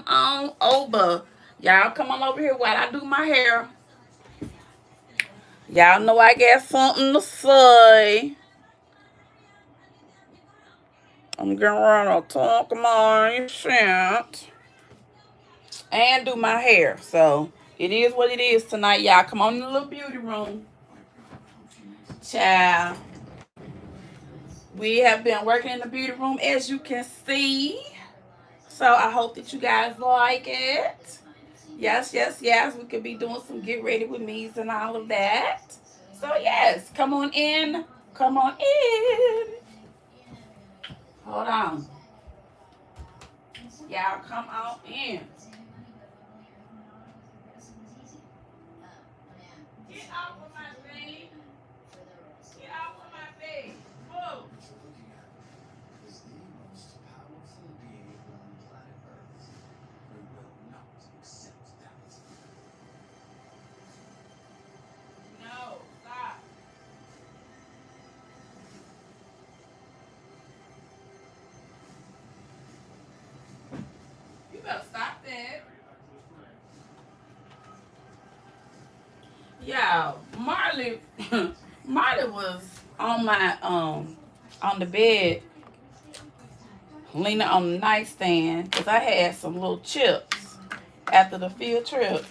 on over. Y'all come on over here while I do my hair. Y'all know I got something to say. I'm gonna talk my shit and do my hair. So it is what it is tonight, y'all. Come on in the little beauty room. Child. We have been working in the beauty room, as you can see. So I hope that you guys like it. Yes, yes, yes. We could be doing some get ready with me's and all of that. So yes, come on in. Come on in. Hold on. Y'all come on in. Get off of my bed. Get off of my bed. Whoa. No, stop. You better stop that. Y'all, Marley, Marley was on my on the bed, leaning on the nightstand, because I had some little chips after the field trip.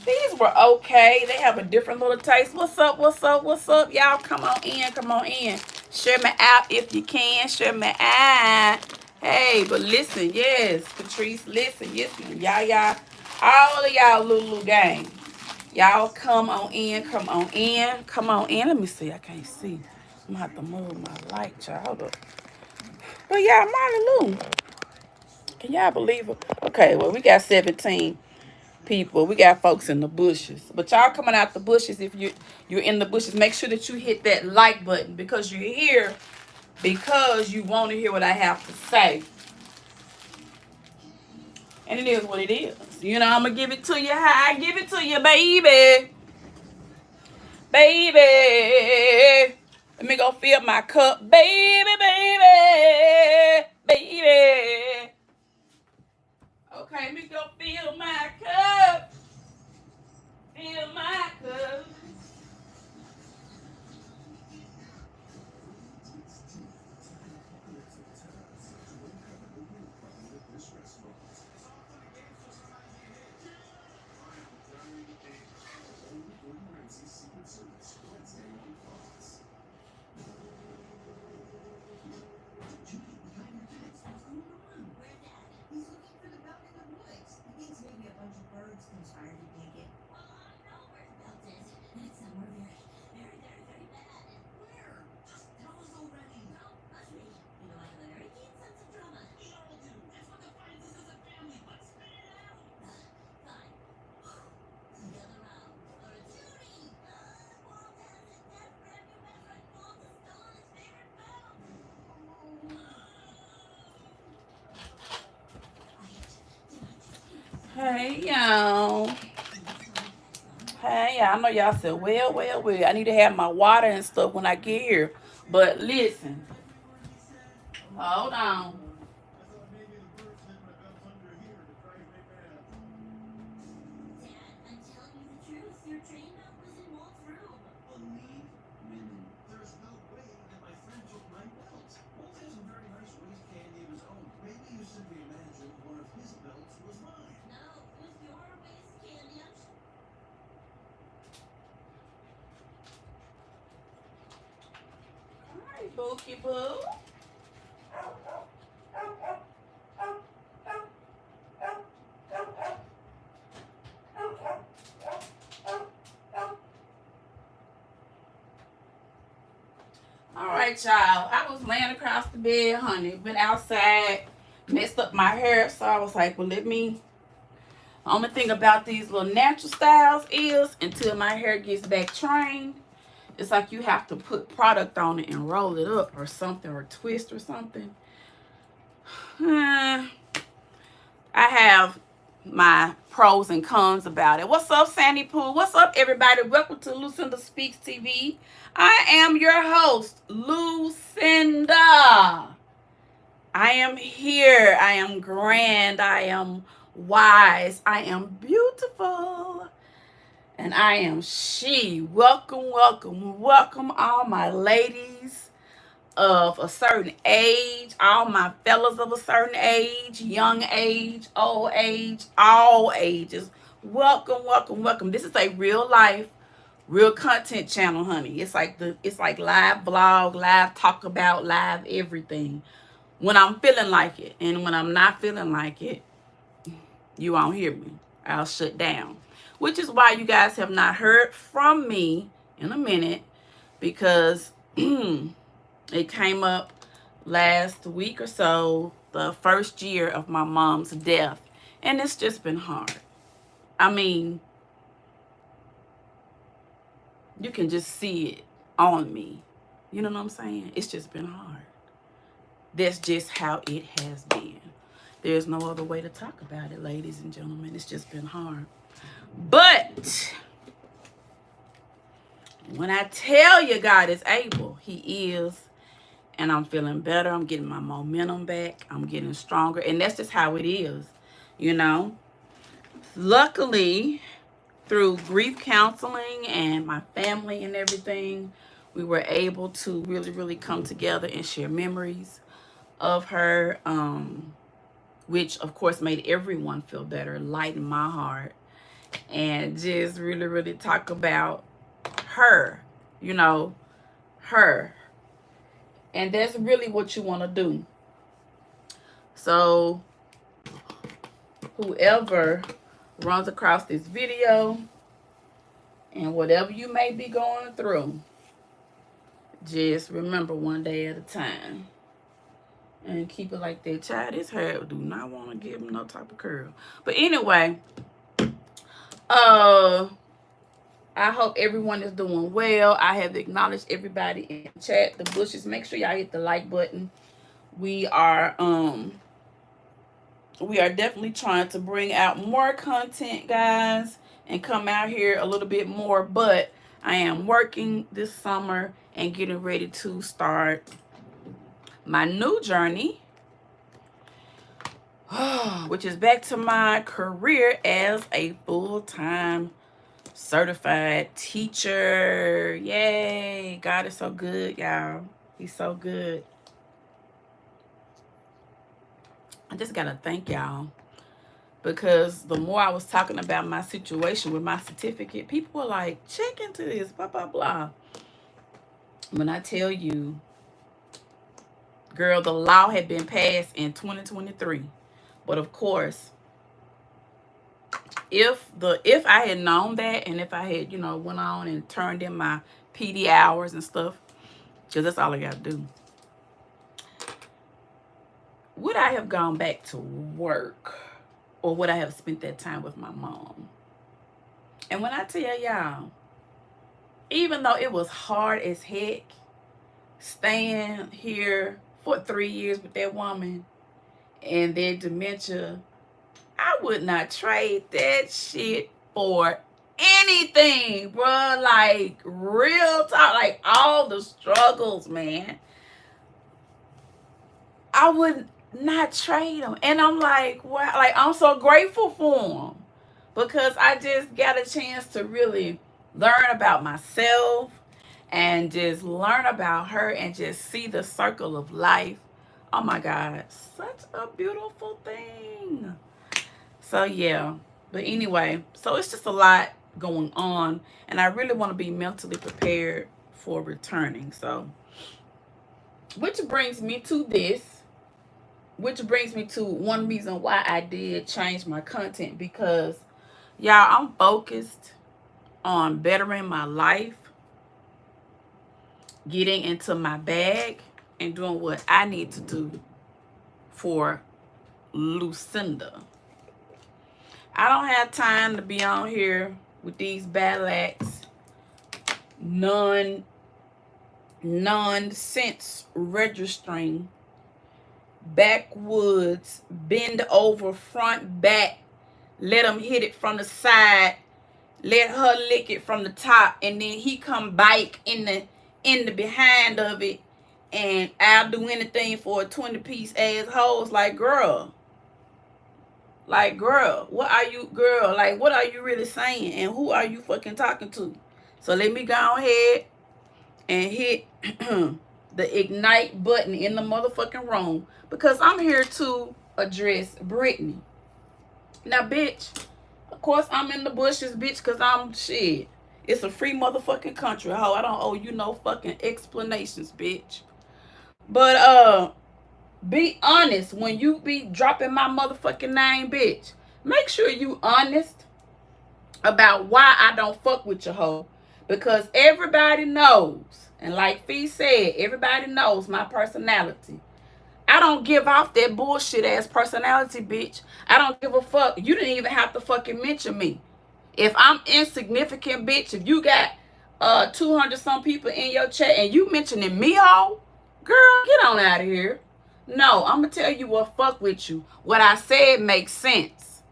These were okay. They have a different little taste. What's up? What's up? What's up? Y'all come on in. Come on in. Share me out if you can. Share me out. Hey, but listen, yes, Patrice, listen, yes, y'all, all of y'all little gang. Y'all come on in. Come on in. Come on in. Let me see. I can't see. I'm going to have to move my light, child. Hold up. But y'all, Molly Lou. Can y'all believe it? Okay, well, we got 17 people. We got folks in the bushes. But y'all coming out the bushes, if you're in the bushes, make sure that you hit that like button, because you're here because you want to hear what I have to say. And it is what it is. You know, I'm going to give it to you how I give it to you, baby. Baby. Let me go fill my cup. Baby, baby. Baby. Okay, let me go fill my cup. Fill my cup. Hey, y'all. Hey, y'all. I know y'all said, well. I need to have my water and stuff when I get here. But listen. Hold on. Hi, Bookie Boo. All right, y'all. I was laying across the bed, honey. Been outside, messed up my hair. So I was like, well, let me. The only thing about these little natural styles is until my hair gets back trained, it's like you have to put product on it and roll it up or something, or twist or something. I have my pros and cons about it. What's up, Sandy Pooh? What's up, everybody? Welcome to Lucinda Speaks TV. I am your host, Lucinda. I am here. I am grand. I am wise. I am beautiful. And I am she. Welcome, welcome, welcome, all my ladies of a certain age, all my fellas of a certain age, young age, old age, all ages. Welcome, welcome, welcome. This is a real life, real content channel, honey. It's like live vlog, live talk about, live everything. When I'm feeling like it, and when I'm not feeling like it, you won't hear me. I'll shut down. Which is why you guys have not heard from me in a minute, because it came up last week or so, the first year of my mom's death. And it's just been hard. I mean, you can just see it on me. You know what I'm saying? It's just been hard. That's just how it has been. There's no other way to talk about it, ladies and gentlemen. It's just been hard. But when I tell you God is able, he is. And I'm feeling better. I'm getting my momentum back. I'm getting stronger. And that's just how it is, you know. Luckily, through grief counseling and my family and everything, we were able to really, really come together and share memories of her, which, of course, made everyone feel better, lightened my heart, and just really, really talk about her, you know, her. And that's really what you want to do. So whoever runs across this video and whatever you may be going through, just remember one day at a time. And keep it like that. Child, this hair do not want to give him no type of curl. But anyway, I hope everyone is doing well. I have acknowledged everybody in the chat, the bushes. Make sure y'all hit the like button. We are definitely trying to bring out more content, guys, and come out here a little bit more. But I am working this summer and getting ready to start my new journey, which is back to my career as a full-time certified teacher. Yay. God is so good, y'all. He's so good. I just gotta thank y'all, because the more I was talking about my situation with my certificate, people were like, check into this, blah, blah, blah. When I tell you, girl, the law had been passed in 2023. But of course, if I had known that, and if I had, went on and turned in my PD hours and stuff, because that's all I got to do, would I have gone back to work, or would I have spent that time with my mom? And when I tell y'all, even though it was hard as heck staying here for 3 years with that woman and their dementia, I would not trade that shit for anything, bro. Like, real talk, like all the struggles, man, I would not trade them. And I'm like, wow, like, I'm so grateful for them, because I just got a chance to really learn about myself and just learn about her and just see the circle of life. Oh my God, such a beautiful thing. So yeah, but anyway, so it's just a lot going on, and I really want to be mentally prepared for returning. So, which brings me to one reason why I did change my content, because y'all, I'm focused on bettering my life, getting into my bag, and doing what I need to do for Lucinda. I don't have time to be on here with these battle acts, nonsense registering, backwoods, bend over, front, back, let him hit it from the side, let her lick it from the top, and then he come bite in the behind of it, and I'll do anything for a 20-piece ass hoes. Like, girl, what are you, girl? Like, what are you really saying? And who are you fucking talking to? So let me go ahead and hit the ignite button in the motherfucking room, because I'm here to address Brittany. Now, bitch, of course I'm in the bushes, bitch, because I'm shit. It's a free motherfucking country, ho. I don't owe you no fucking explanations, bitch. But, be honest when you be dropping my motherfucking name, bitch. Make sure you honest about why I don't fuck with your hoe. Because everybody knows, and like Fee said, everybody knows my personality. I don't give off that bullshit ass personality, bitch. I don't give a fuck. You didn't even have to fucking mention me. If I'm insignificant, bitch, if you got 200 some people in your chat and you mentioning me, hoe, girl, get on out of here. No, I'm going to tell you what fuck with you. What I said makes sense.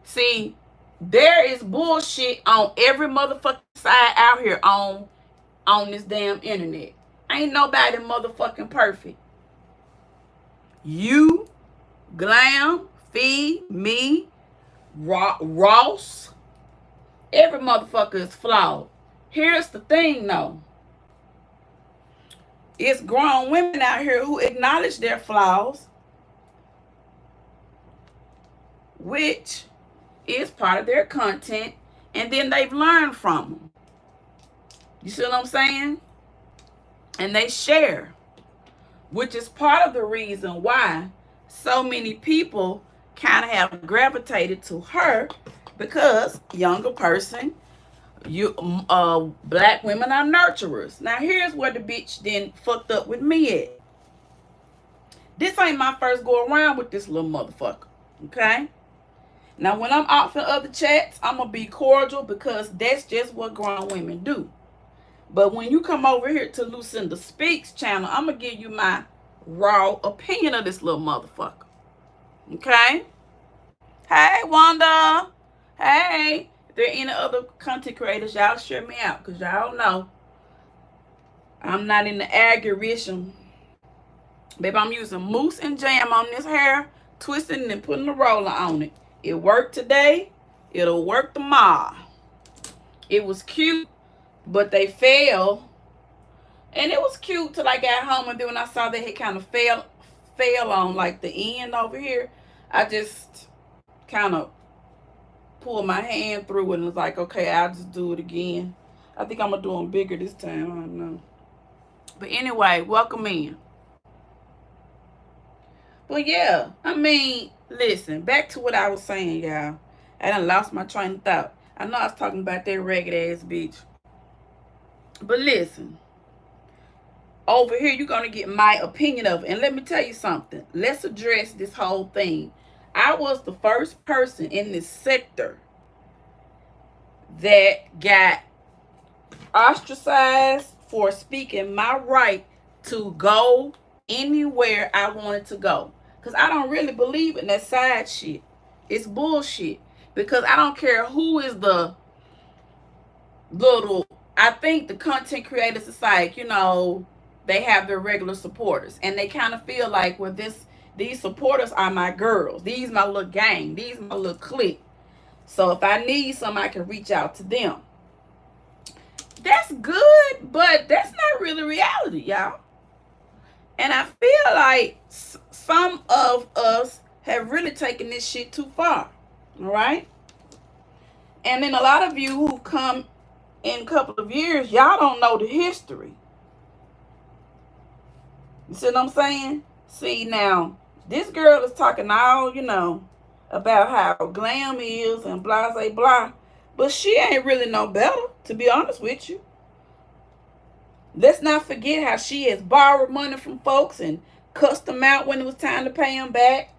See, there is bullshit on every motherfucking side out here on this damn internet. Ain't nobody motherfucking perfect. You, Glam, Fee, me, Ross, every motherfucker is flawed. Here's the thing, though. It's grown women out here who acknowledge their flaws, which is part of their content, and then they've learned from them. You see what I'm saying? And they share, which is part of the reason why so many people kind of have gravitated to her, because younger person, black women are nurturers. Now here's where the bitch then fucked up with me at. This ain't my first go around with this little motherfucker, okay? Now when I'm off in other chats, I'm gonna be cordial, because that's just what grown women do. But when you come over here to Lucinda Speaks channel, I'm gonna give you my raw opinion of this little motherfucker, okay? Hey, Wanda. Hey. If there are any other content creators, y'all share me out, because y'all know I'm not in the algorithm. Baby, I'm using mousse and jam on this hair, twisting and putting a roller on it. It worked today. It'll work tomorrow. It was cute, but they fell. And it was cute till I got home, and then when I saw that it kind of fell on like the end over here, I just kind of pulled my hand through it and was like, okay, I'll just do it again. I think I'm going to do them bigger this time. I don't know. But anyway, welcome in. But yeah, I mean, listen, back to what I was saying, y'all. I done lost my train of thought. I know I was talking about that ragged ass bitch. But listen, over here, you're going to get my opinion of it. And let me tell you something. Let's address this whole thing. I was the first person in this sector that got ostracized for speaking my right to go anywhere I wanted to go. Because I don't really believe in that side shit. It's bullshit. Because I don't care who is the little, I think the content creators is like, you know, they have their regular supporters. And they kind of feel like, well, these supporters are my girls. These my little gang. These my little clique. So if I need some, I can reach out to them. That's good, but that's not really reality, y'all. And I feel like some of us have really taken this shit too far. All right? And then a lot of you who come in a couple of years, y'all don't know the history. You see what I'm saying? See, now, this girl is talking all, you know, about how glam is and blah, blah, blah. But she ain't really no better, to be honest with you. Let's not forget how she has borrowed money from folks and cussed them out when it was time to pay them back.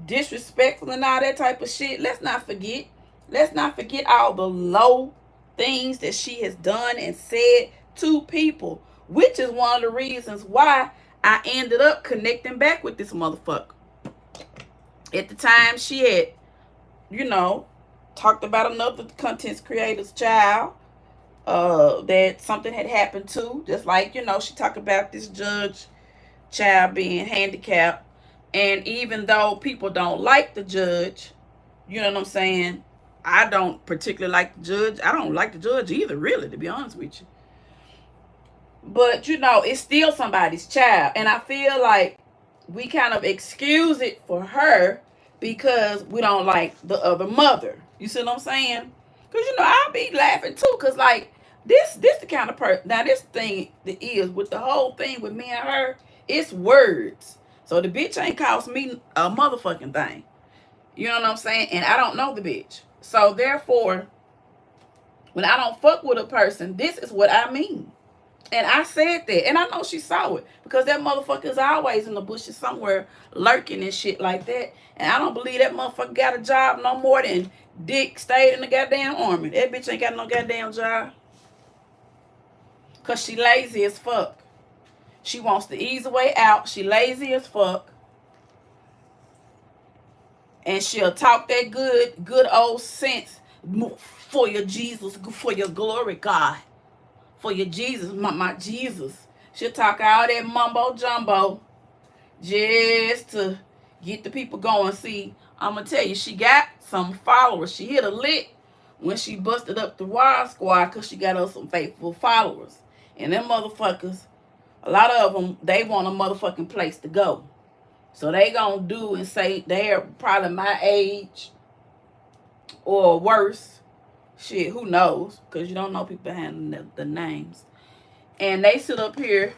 Disrespectful and all that type of shit. Let's not forget. Let's not forget all the low things that she has done and said to people, which is one of the reasons why I ended up connecting back with this motherfucker. At the time, she had, you know, talked about another content creator's child, that something had happened to. Just like, you know, she talked about this judge child being handicapped. And even though people don't like the judge, you know what I'm saying? I don't particularly like the judge. I don't like the judge either, really, to be honest with you. But, you know, it's still somebody's child. And I feel like we kind of excuse it for her because we don't like the other mother. You see what I'm saying? Because, you know, I'll be laughing too. Because, like, this the kind of person. Now, this thing that is with the whole thing with me and her, it's words. So the bitch ain't cost me a motherfucking thing. You know what I'm saying? And I don't know the bitch. So, therefore, when I don't fuck with a person, this is what I mean. And I said that. And I know she saw it. Because that motherfucker is always in the bushes somewhere lurking and shit like that. And I don't believe that motherfucker got a job no more than Dick stayed in the goddamn army. That bitch ain't got no goddamn job. Because she lazy as fuck. She wants the easy way out. She lazy as fuck. And she'll talk that good old sense for your Jesus, for your glory, God. For your Jesus, my Jesus. She'll talk all that mumbo jumbo just to get the people going. See, I'm going to tell you, she got some followers. She hit a lick when she busted up the Wild Squad because she got us some faithful followers. And them motherfuckers, a lot of them, they want a motherfucking place to go. So they going to do and say they're probably my age or worse. Shit, who knows? Because you don't know people behind the names. And they sit up here,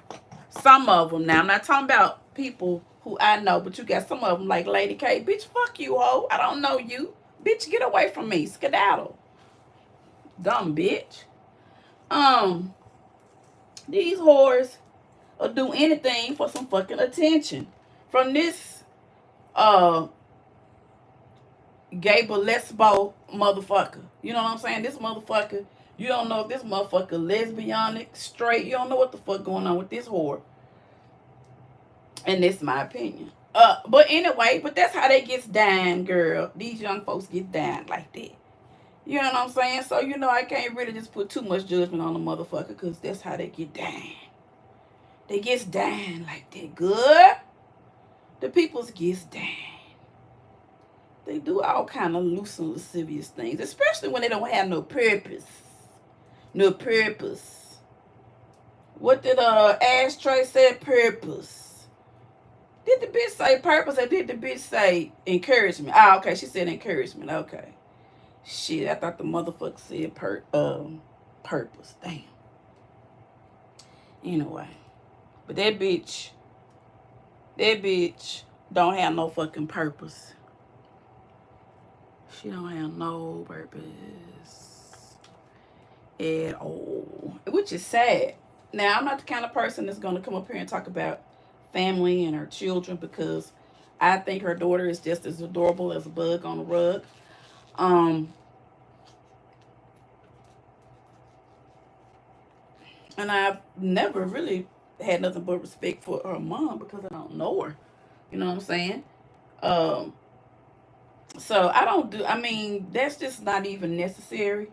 some of them. Now, I'm not talking about people who I know, but you got some of them like Lady K. Bitch, fuck you, ho. I don't know you. Bitch, get away from me. Skedaddle. Dumb bitch. These whores will do anything for some fucking attention. From this, Gable Lesbo motherfucker. You know what I'm saying? This motherfucker, you don't know if this motherfucker lesbianic, straight. You don't know what the fuck going on with this whore. And this is my opinion. But anyway, but that's how they gets down, girl. These young folks get down like that. You know what I'm saying? So, you know, I can't really just put too much judgment on the motherfucker because that's how they get down. They gets down like that. Good. The peoples gets down. They do all kind of loose and lascivious things, especially when they don't have no purpose. No purpose. What did Ashtray say? Purpose. Did the bitch say purpose or did the bitch say encouragement? Ah, okay, she said encouragement. Okay. Shit, I thought the motherfucker said purpose. Damn. Anyway. But that bitch don't have no fucking purpose. She don't have no purpose at all, which is sad. Now, I'm not the kind of person that's going to come up here and talk about family and her children because I think her daughter is just as adorable as a bug on a rug. And I've never really had nothing but respect for her mom because I don't know her. You know what I'm saying? So that's just not even necessary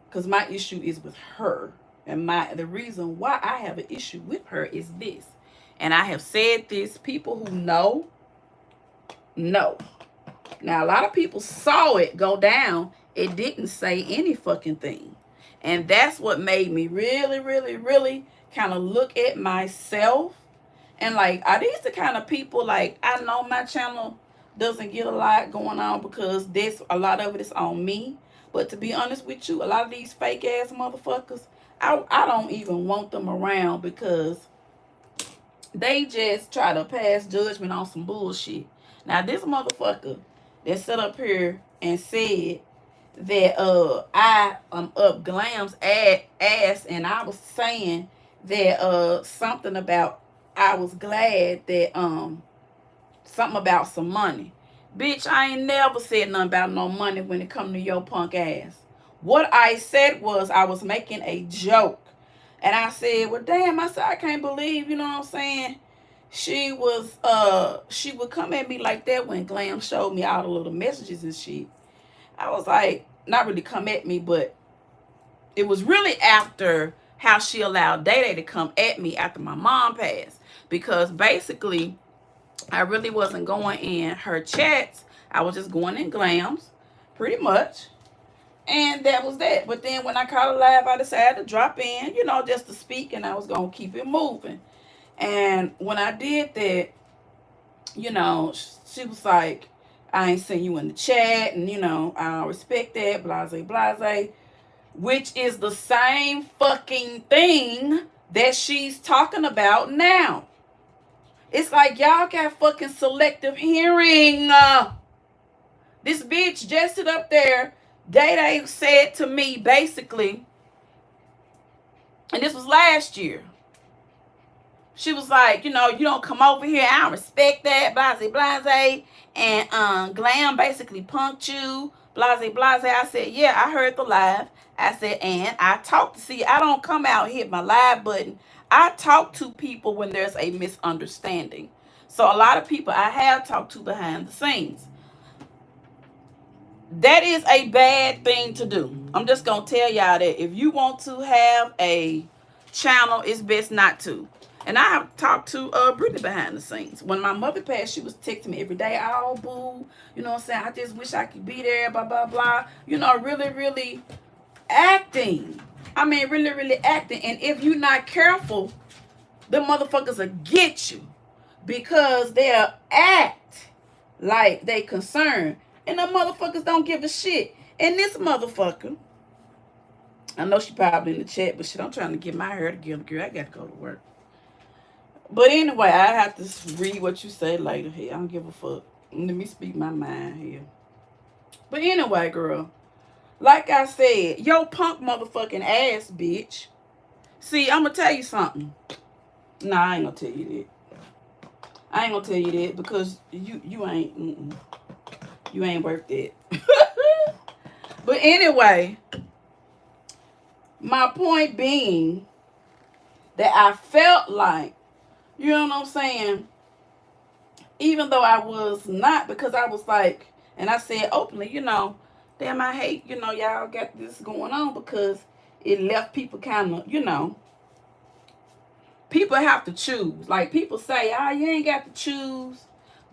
because my issue is with her. And the reason why I have an issue with her is this. And I have said this, people who know. Now, a lot of people saw it go down. It didn't say any fucking thing. And that's what made me really, really, really kind of look at myself. And like, are these the kind of people, like, I know my channel doesn't get a lot going on because a lot of it is on me. But to be honest with you, a lot of these fake ass motherfuckers, I don't even want them around because they just try to pass judgment on some bullshit. Now, this motherfucker that sat up here and said that I am up Glam's ass and I was saying that something about I was glad that something about some money. Bitch, I ain't never said nothing about no money when it come to your punk ass. What I said was I was making a joke. And I said, well, damn, I said, I can't believe, you know what I'm saying? She would come at me like that when Glam showed me all the little messages and shit. I was like, not really come at me, but it was really after how she allowed Day Day to come at me after my mom passed. Because basically, I really wasn't going in her chats. I was just going in Glams, pretty much. And that was that. But then when I caught her live, I decided to drop in, just to speak, and I was going to keep it moving. And when I did that, she was like, I ain't seen you in the chat, and, I don't respect that, blase, blase, which is the same fucking thing that she's talking about now. It's like y'all got fucking selective hearing. This bitch just sit up there. Day Day said to me, basically, and this was last year. She was like, you don't come over here. I don't respect that. Blase, blase. And Glam basically punked you. Blase, blase. I said, yeah, I heard the live. I said, and I talk to see. I don't come out and hit my live button. I talk to people when there's a misunderstanding. So a lot of people I have talked to behind the scenes. That is a bad thing to do. I'm just going to tell y'all that if you want to have a channel, it's best not to. And I have talked to Brittany behind the scenes. When my mother passed, she was texting me every day. Oh, boo. You know what I'm saying? I just wish I could be there, blah, blah, blah. Really, really acting. I mean, really, really acting. And if you're not careful, the motherfuckers will get you. Because they'll act like they concerned. And the motherfuckers don't give a shit. And this motherfucker, I know she probably in the chat, but shit, I'm trying to get my hair together, girl. I got to go to work. But anyway, I have to read what you say later here. I don't give a fuck. Let me speak my mind here. But anyway, girl, like I said, yo punk motherfucking ass, bitch. See, I'm going to tell you something. Nah, I ain't going to tell you that. I ain't going to tell you that because you ain't, you ain't worth that. But anyway, my point being that I felt like, you know what I'm saying? Even though I was not, because I was like, and I said openly, damn, I hate, y'all got this going on because it left people kind of, people have to choose. Like people say, you ain't got to choose.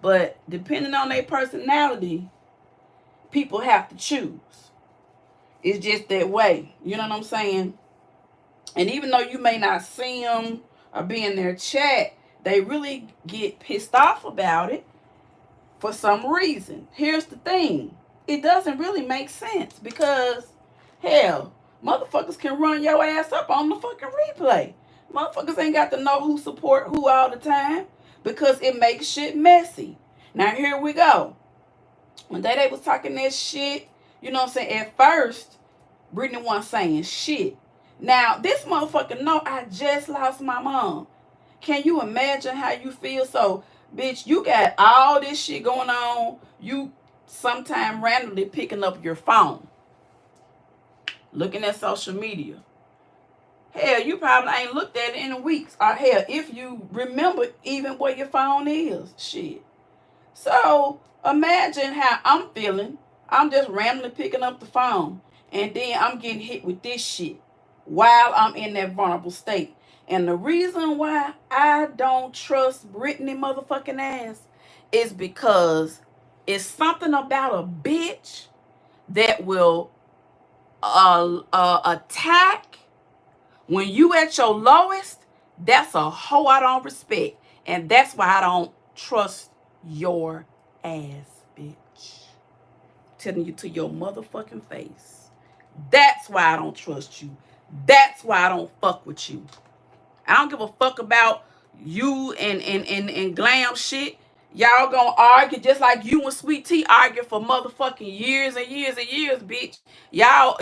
But depending on their personality, people have to choose. It's just that way. You know what I'm saying? And even though you may not see them or be in their chat, they really get pissed off about it for some reason. Here's the thing. It doesn't really make sense because, hell, motherfuckers can run your ass up on the fucking replay. Motherfuckers ain't got to know who support who all the time because it makes shit messy. Now, here we go. When they was talking that shit, you know what I'm saying? At first, Brittany wasn't saying shit. Now, this motherfucker know I just lost my mom. Can you imagine how you feel? So, bitch, you got all this shit going on. You sometime randomly picking up your phone. Looking at social media. Hell, you probably ain't looked at it in weeks. Or hell, if you remember even where your phone is. Shit. So, imagine how I'm feeling. I'm just randomly picking up the phone. And then I'm getting hit with this shit while I'm in that vulnerable state. And the reason why I don't trust Brittany motherfucking ass is because it's something about a bitch that will attack when you at your lowest. That's a hoe I don't respect. And that's why I don't trust your ass, bitch. Telling you to your motherfucking face. That's why I don't trust you. That's why I don't fuck with you. I don't give a fuck about you and Glam shit. Y'all gonna argue just like you and Sweet Tea argue for motherfucking years and years and years, bitch. Y'all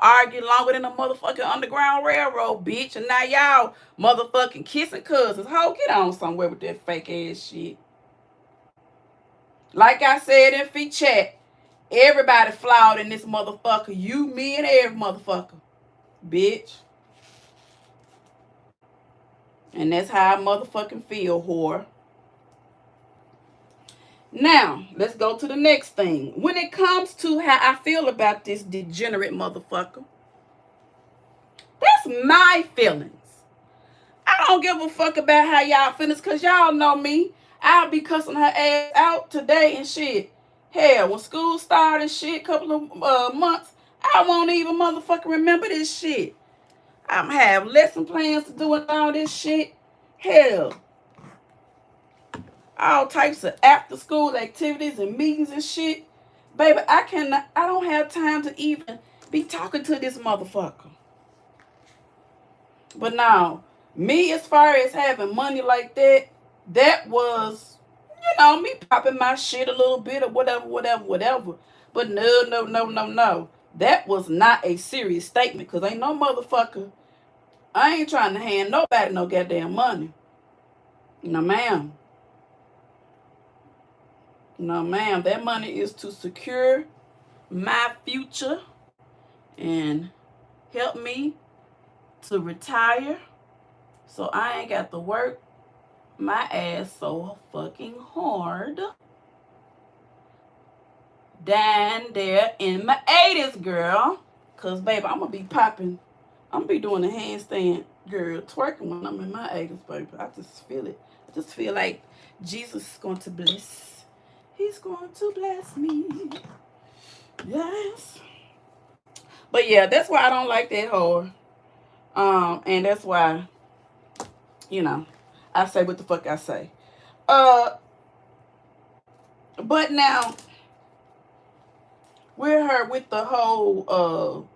argue longer than a motherfucking Underground Railroad, bitch. And now y'all motherfucking kissing cousins. Ho, get on somewhere with that fake ass shit. Like I said in feet chat, everybody flawed in this motherfucker. You, me, and every motherfucker. Bitch. And that's how I motherfucking feel, whore. Now, let's go to the next thing. When it comes to how I feel about this degenerate motherfucker, That's my feelings. I don't give a fuck about how y'all feelings, because y'all know me. I'll be cussing her ass out today and shit. Hell, when school started and shit, couple of months, I won't even motherfucking remember this shit. I'm have lesson plans to do and all this shit. Hell, all types of after school activities and meetings and shit. Baby, I don't have time to even be talking to this motherfucker. But now, me as far as having money like that, that was, me popping my shit a little bit or whatever. But no. That was not a serious statement, because ain't no motherfucker, I ain't trying to hand nobody no goddamn money. No, ma'am. No, ma'am. That money is to secure my future and help me to retire, so I ain't got to work my ass so fucking hard down there in my 80s, girl. Because, baby, I'm going to be popping. I'm going to be doing a handstand, girl, twerking when I'm in my 80s, baby. I just feel it. I just feel like Jesus is going to bless. He's going to bless me. Yes. But, yeah, that's why I don't like that whore. And that's why, I say what the fuck I say. But now, with her, with the whole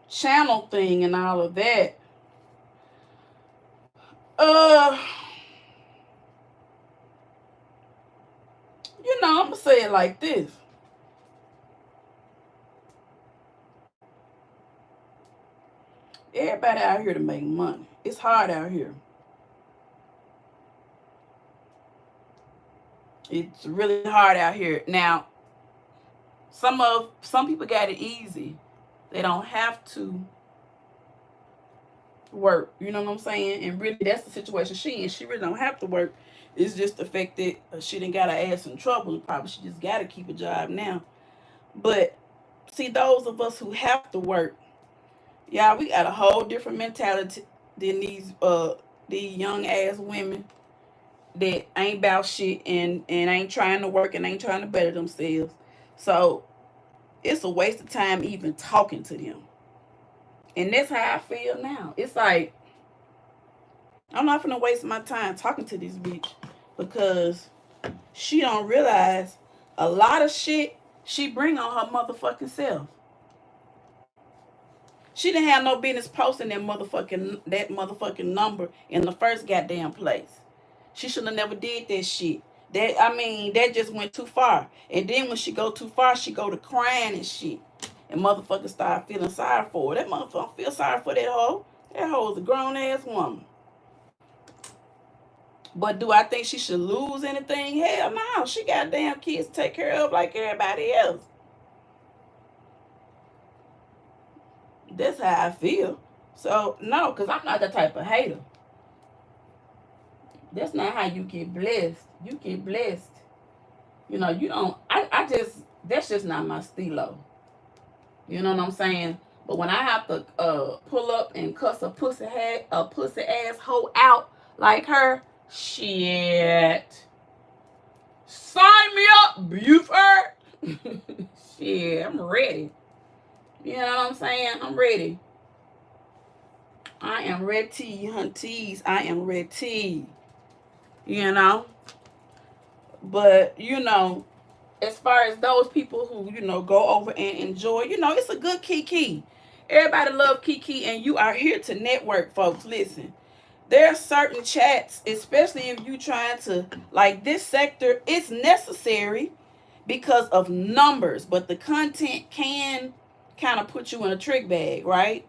channel thing and all of that, I'm gonna say it like this. Everybody out here to make money. It's hard out here. It's really hard out here. Now, some people got it easy. They don't have to work. You know what I'm saying? And really, that's the situation she in. She really don't have to work. It's just the fact that she done got her ass in trouble. Probably she just got to keep a job now. But see, those of us who have to work, y'all, we got a whole different mentality than these young ass women that ain't about shit and ain't trying to work and ain't trying to better themselves. So it's a waste of time even talking to them. And that's how I feel now. It's like, I'm not gonna waste my time talking to this bitch, because she don't realize a lot of shit she bring on her motherfucking self. She didn't have no business posting that motherfucking number in the first goddamn place. She should have never did that shit. That just went too far. And then when she go too far, she go to crying and shit. And motherfuckers start feeling sorry for her. That motherfucker feel sorry for that hoe. That hoe is a grown ass woman. But do I think she should lose anything? Hell no. She got damn kids to take care of like everybody else. That's how I feel. So, no, because I'm not the type of hater. That's not how you get blessed. You get blessed. You don't, that's just not my stilo. You know what I'm saying? But when I have to pull up and cuss a pussy ass hoe out like her, shit. Sign me up, Buford. Shit, I'm ready. You know what I'm saying? I'm ready. I am ready, hunties. I am ready. But, as far as those people who, go over and enjoy, it's a good kiki. Everybody love kiki, and you are here to network, folks. Listen, there are certain chats, especially if you trying to, like this sector, it's necessary because of numbers, but the content can kind of put you in a trick bag, right?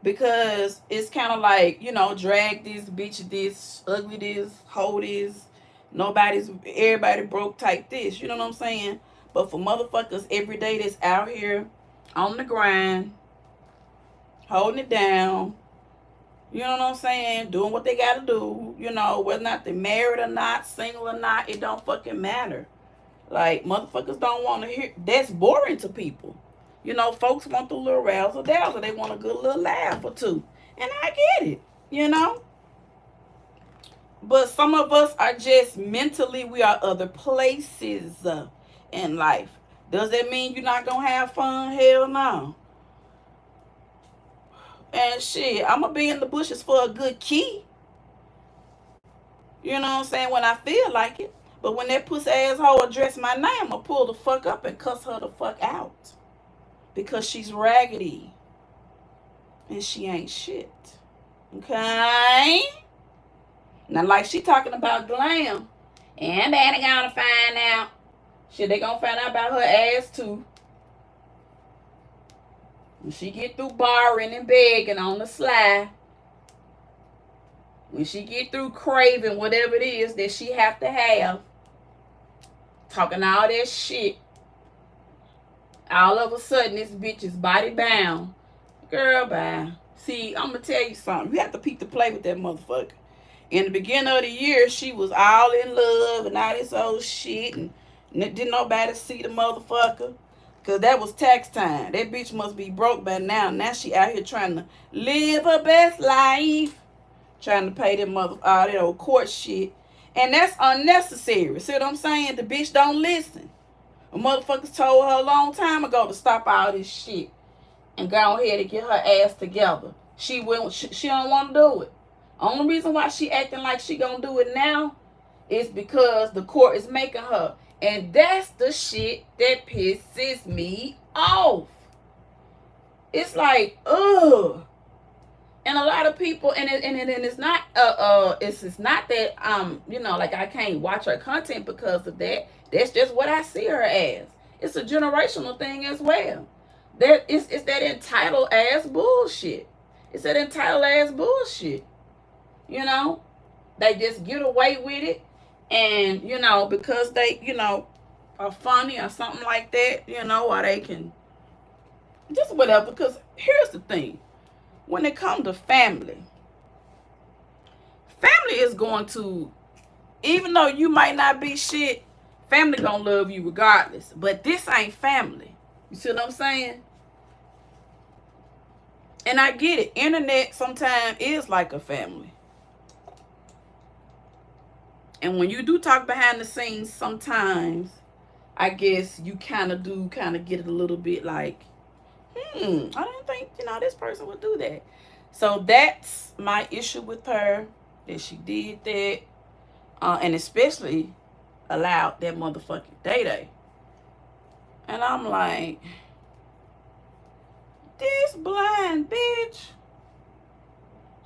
Because it's kind of like, drag this, bitch this, ugly this, hoe this, everybody broke type this, you know what I'm saying? But for motherfuckers every day that's out here on the grind, holding it down, you know what I'm saying, doing what they gotta do, whether or not they're married or not, single or not, it don't fucking matter. Like, motherfuckers don't want to hear, that's boring to people. Folks want the little razzle dazzle. They want a good little laugh or two. And I get it, you know. But some of us are just mentally, we are other places in life. Does that mean you're not going to have fun? Hell no. And shit, I'm going to be in the bushes for a good key. You know what I'm saying? When I feel like it. But when that pussy asshole address my name, I'm going to pull the fuck up and cuss her the fuck out. Because she's raggedy. And she ain't shit. Okay? Now, like she talking about glam. And they gonna find out. Shit, they gonna find out about her ass too. When she get through borrowing and begging on the sly. When she get through craving whatever it is that she have to have. Talking all that shit. All of a sudden, this bitch is body bound. Girl, bye. See, I'm going to tell you something. You have to peep the play with that motherfucker. In the beginning of the year, she was all in love and all this old shit. And didn't nobody see the motherfucker. Because that was tax time. That bitch must be broke by now. Now she out here trying to live her best life. Trying to pay them all that old court shit. And that's unnecessary. See what I'm saying? The bitch don't listen. A motherfuckers told her a long time ago to stop all this shit and go ahead and get her ass together. She don't want to do it. Only reason why she acting like she gonna do it now is because the court is making her. And that's the shit that pisses me off. It's like, ugh. And a lot of people, and it's not it's not that you know, like I can't watch her content because of that. That's just what I see her as. It's a generational thing as well. It's that entitled ass bullshit. It's that entitled ass bullshit. You know, they just get away with it, and you know, because they, you know, are funny or something like that, you know, or they can just whatever. Because here's the thing. When it comes to family is going to, even though you might not be shit, family gonna love you regardless. But this ain't family. You see what I'm saying? And I get it. Internet sometimes is like a family. And when you do talk behind the scenes, sometimes I guess you kind of get it a little bit like, I didn't think, you know, this person would do that. So that's my issue with her, that she did that. And especially allowed that motherfucking day. And I'm like, this blind bitch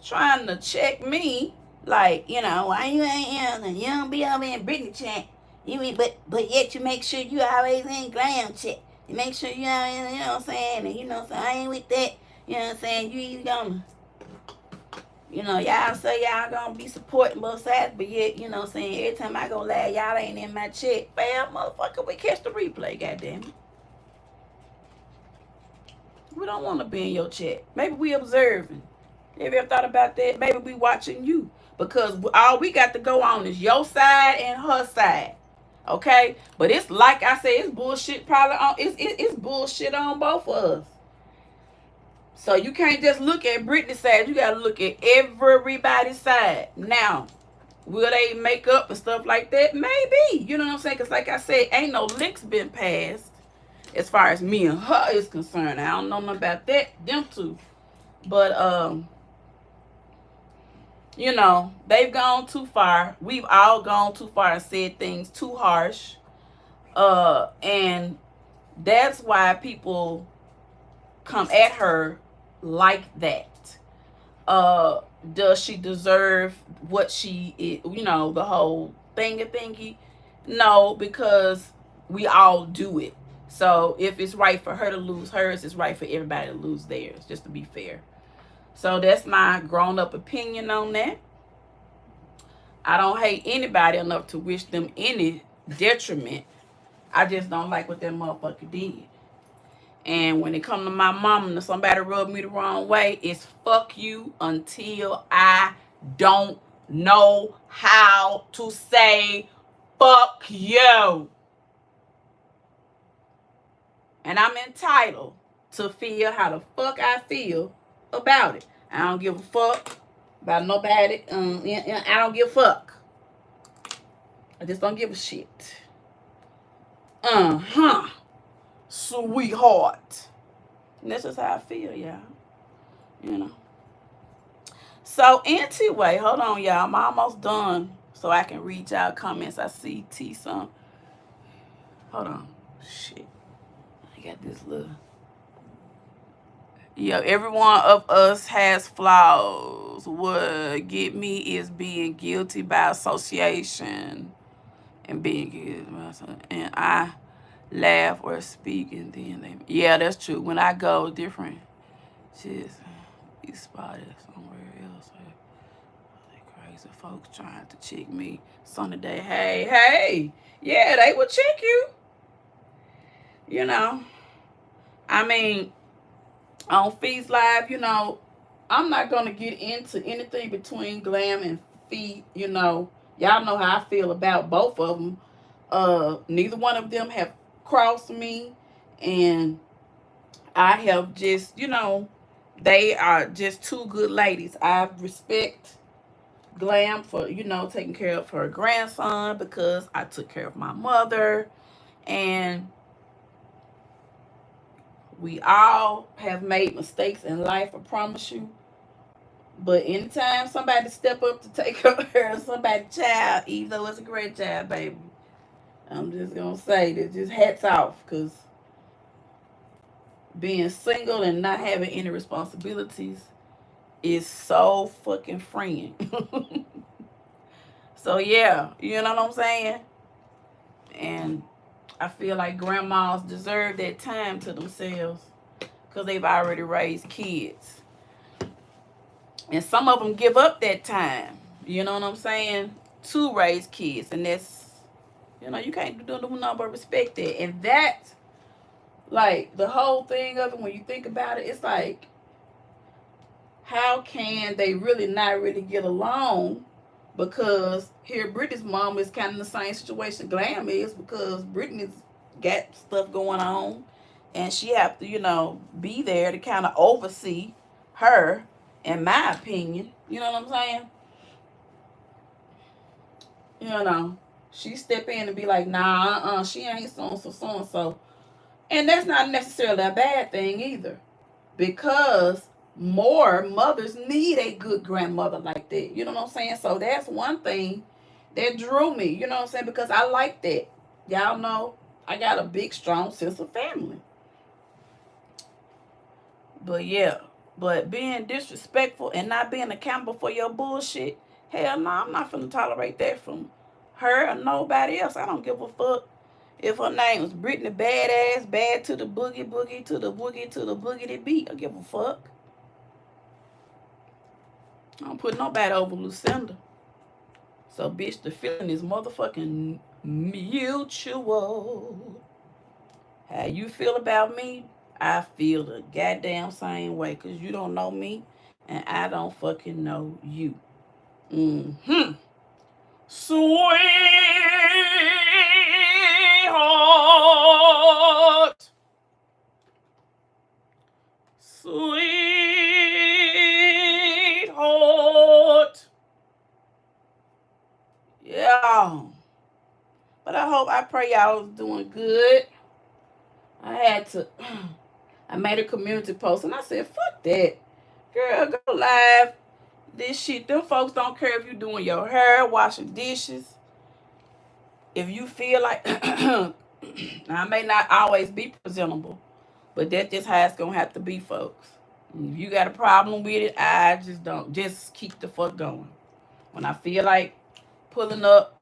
trying to check me. Like, you know, why you ain't, you don't be over in Brittany chat. You mean, but yet you make sure you always in glam chat. You make sure you always, you know what I'm saying, and you know, so I ain't with that. You know what I'm saying? You gonna, you know, y'all say y'all gonna be supporting both sides, but yet, you know what I'm saying, every time I go live, y'all ain't in my chat. Well, motherfucker, we catch the replay, goddammit. We don't want to be in your chat. Maybe we observing. Have you ever thought about that? Maybe we watching you. Because all we got to go on is your side and her side. Okay? But it's like I said, it's bullshit probably on, it's bullshit on both of us. So you can't just look at Brittany's side. You got to look at everybody's side. Now, will they make up and stuff like that? Maybe. You know what I'm saying? Because like I said, ain't no links been passed as far as me and her is concerned. I don't know nothing about that, them two. But, you know, they've gone too far. We've all gone too far and said things too harsh. And that's why people come at her like that. Does she deserve what she is, you know, the whole thingy? No, because we all do it. So if it's right for her to lose hers, it's right for everybody to lose theirs, just to be fair. So that's my grown-up opinion on that. I don't hate anybody enough to wish them any detriment. I just don't like what that motherfucker did. And when it come to my mom and somebody rub me the wrong way, it's fuck you until I don't know how to say fuck you. And I'm entitled to feel how the fuck I feel about it. I don't give a fuck about nobody. I don't give a fuck. I just don't give a shit. Sweetheart. And that's just how I feel, y'all. You know. So anyway, hold on, y'all. I'm almost done so I can read y'all comments. I see T some. Hold on. Shit. I got this little. Yeah, every one of us has flaws. What get me is being guilty by association and being guilty by association. And I laugh or speak and then they. Yeah, that's true. When I go different, just you spotted somewhere else. Crazy folks trying to check me Sunday. Hey. Yeah, they will check you. You know. I mean, on Feast Live, you know, I'm not going to get into anything between Glam and Feet, you know. Y'all know how I feel about both of them. Neither one of them have crossed me. And I have just, you know, they are just two good ladies. I respect Glam for, you know, taking care of her grandson because I took care of my mother. And we all have made mistakes in life, I promise you. But anytime somebody step up to take care of somebody's child, even though it's a grandchild, baby, I'm just going to say that just hats off. Because being single and not having any responsibilities is so fucking freeing. So, yeah, you know what I'm saying? And I feel like grandmas deserve that time to themselves because they've already raised kids. And some of them give up that time, you know what I'm saying, to raise kids. And that's, you know, you can't do nothing but respect that. And that, like, the whole thing of it, when you think about it, it's like, how can they really not really get along? Because here, Brittany's mom is kind of in the same situation Glam is, because Brittany's got stuff going on, and she have to, you know, be there to kind of oversee her, in my opinion. You know what I'm saying? You know, she step in and be like, nah, she ain't so-and-so. And that's not necessarily a bad thing either, because more mothers need a good grandmother like that. You know what I'm saying? So that's one thing that drew me, you know what I'm saying? Because I like that. Y'all know I got a big, strong sense of family. But yeah, but being disrespectful and not being accountable for your bullshit, hell no, I'm not finna tolerate that from her or nobody else. I don't give a fuck if her name was Brittany Badass, bad to the boogie, boogie to the boogie to the boogity beat. I give a fuck. I don't put nobody over Lucinda. So, bitch, the feeling is motherfucking mutual. How you feel about me, I feel the goddamn same way. Because you don't know me, and I don't fucking know you. Sweetheart. Sweetheart. Yeah. But I pray y'all was doing good. I made a community post and I said, fuck that. Girl, go live. This shit, them folks don't care if you doing your hair, washing dishes. If you feel like, now I may not always be presentable, but that's just how it's going to have to be, folks. If you got a problem with it, I just don't. Just keep the fuck going. When I feel like pulling up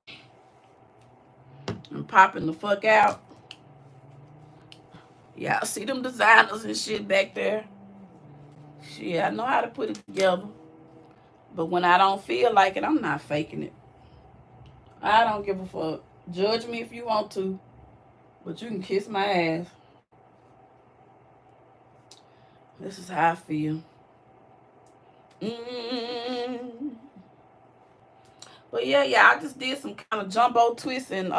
and popping the fuck out, yeah, I see them designers and shit back there. Shit, I know how to put it together. But when I don't feel like it, I'm not faking it. I don't give a fuck. Judge me if you want to, but you can kiss my ass. This is how I feel. But yeah, I just did some kind of jumbo twists and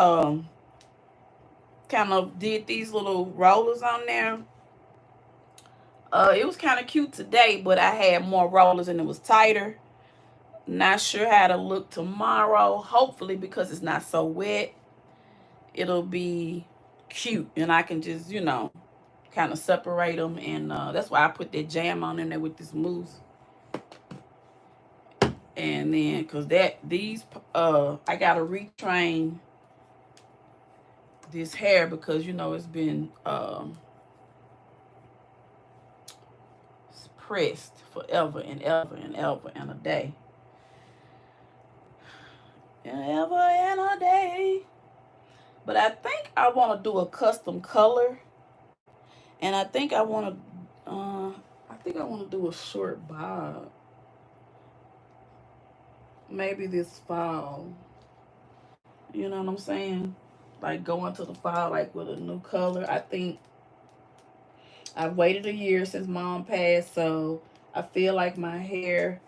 kind of did these little rollers on there. It was kind of cute today, but I had more rollers and it was tighter. Not sure how to look tomorrow. Hopefully, because it's not so wet, it'll be cute and I can just, kind of separate them. And that's why I put that jam on in there with this mousse. And then, because I got to retrain this hair because, it's been pressed forever and ever and ever and a day. And ever and a day. But I think I want to do a custom color. And I think I want to do a short bob. Maybe this fall. You know what I'm saying? Like go into the fall like with a new color. I think I've waited a year since mom passed, so I feel like my hair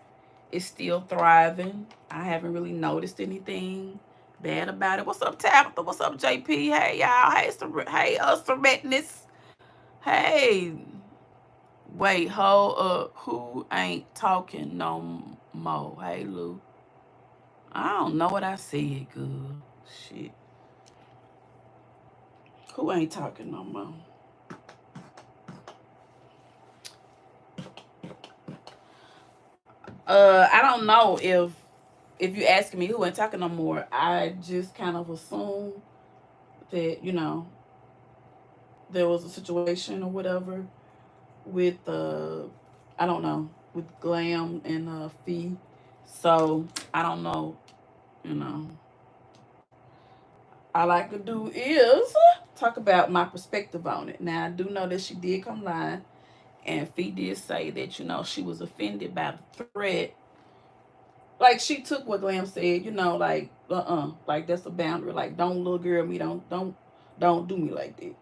is still thriving. I haven't really noticed anything bad about it. What's up, Tabitha? What's up, JP? Hey, y'all. Hey, Seretness. Hey. Wait, hold up. Who ain't talking no more? Hey, Lou. I don't know what I said, good. Shit. Who ain't talking no more? I don't know if you asking me who ain't talking no more. I just kind of assume that there was a situation or whatever with I don't know, with Glam and Fee. So I don't know. All I could do is talk about my perspective on it. Now I do know that she did come live, and Fee did say that she was offended by the threat. Like she took what Glam said, like like that's a boundary. Like don't little girl me, don't do me like that.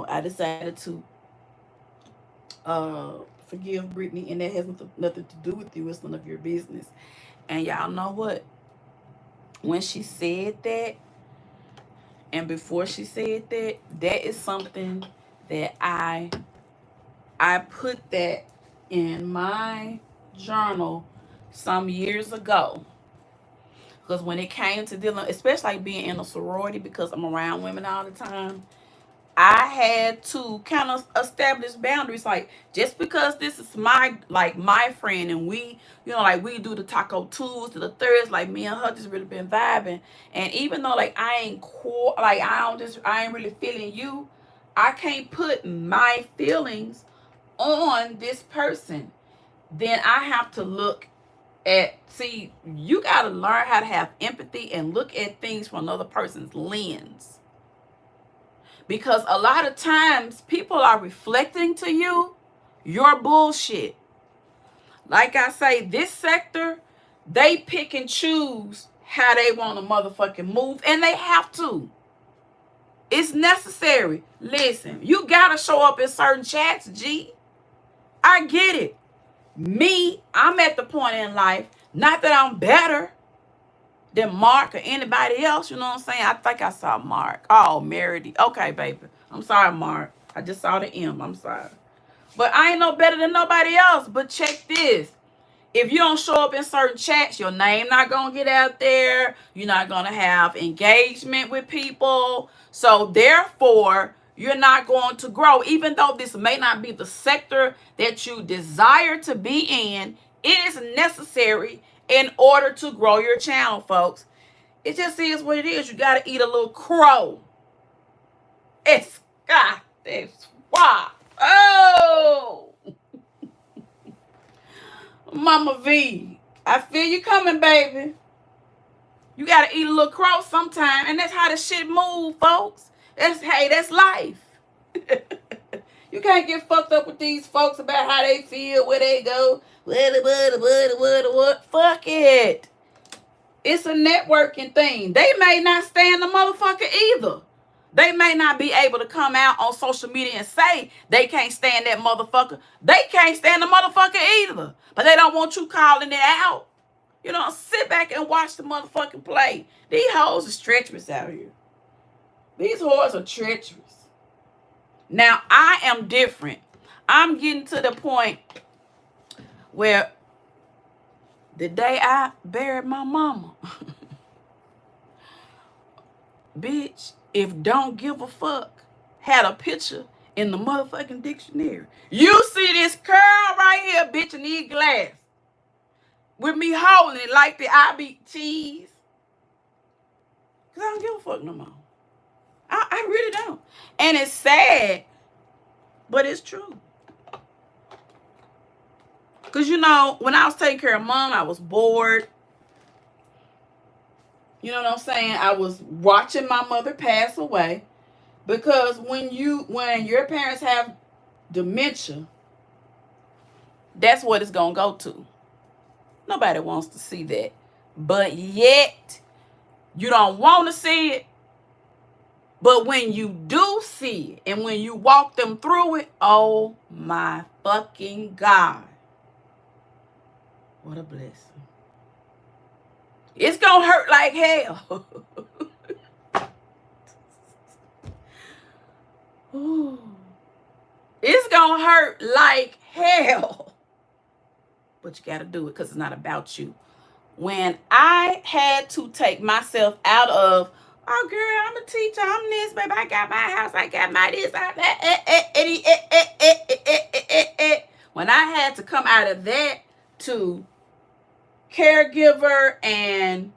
I decided to forgive Brittany, and that has nothing to do with you. It's none of your business. And y'all know what? When she said that, and before she said that, that is something that I put that in my journal some years ago. Because when it came to dealing, especially like being in a sorority, because I'm around women all the time, I had to kind of establish boundaries. Like just because this is my friend, and we, like we do the taco twos to the thirds, like me and her just really been vibing. And even though like I ain't really feeling you, I can't put my feelings on this person. Then I have to you got to learn how to have empathy and look at things from another person's lens. Because a lot of times people are reflecting to you your bullshit. Like I say, this sector, they pick and choose how they want to motherfucking move, and they have to. It's necessary. Listen, you got to show up in certain chats, G. I get it. Me, I'm at the point in life, not that I'm better than Mark or anybody else, you know what I'm saying? I think I saw Mark. Oh, Meredith. Okay, baby. I'm sorry, Mark. I just saw the M. I'm sorry. But I ain't no better than nobody else. But check this. If you don't show up in certain chats, your name not going to get out there. You're not going to have engagement with people. So therefore, you're not going to grow. Even though this may not be the sector that you desire to be in, it is necessary in order to grow your channel, folks. It just is what it is. You got to eat a little crow. It's got this. Why? Oh! Mama V, I feel you coming, baby. You got to eat a little crow sometime, and that's how the shit move, folks. That's life. You can't get fucked up with these folks about how they feel, where they go. What? Fuck it. It's a networking thing. They may not stand the motherfucker either. They may not be able to come out on social media and say they can't stand that motherfucker. They can't stand the motherfucker either. But they don't want you calling it out. Sit back and watch the motherfucking play. These hoes are treacherous out here. These whores are treacherous. Now, I am different. I'm getting to the point where the day I buried my mama, bitch, if don't give a fuck had a picture in the motherfucking dictionary. You see this curl right here, bitch, and these glass. With me holding it like the I beat cheese. Because I don't give a fuck no more. I really don't. And it's sad, but it's true. Because, you know, when I was taking care of mom, I was bored. You know what I'm saying? I was watching my mother pass away. Because when your parents have dementia, that's what it's going to go to. Nobody wants to see that. But yet, you don't want to see it. But when you do see it, and when you walk them through it, oh my fucking God. What a blessing. It's going to hurt like hell. It's going to hurt like hell. But you got to do it because it's not about you. When I had to take myself out of, oh, girl, I'm a teacher, I'm this, baby, I got my house, I got my this, when I had to come out of that to caregiver and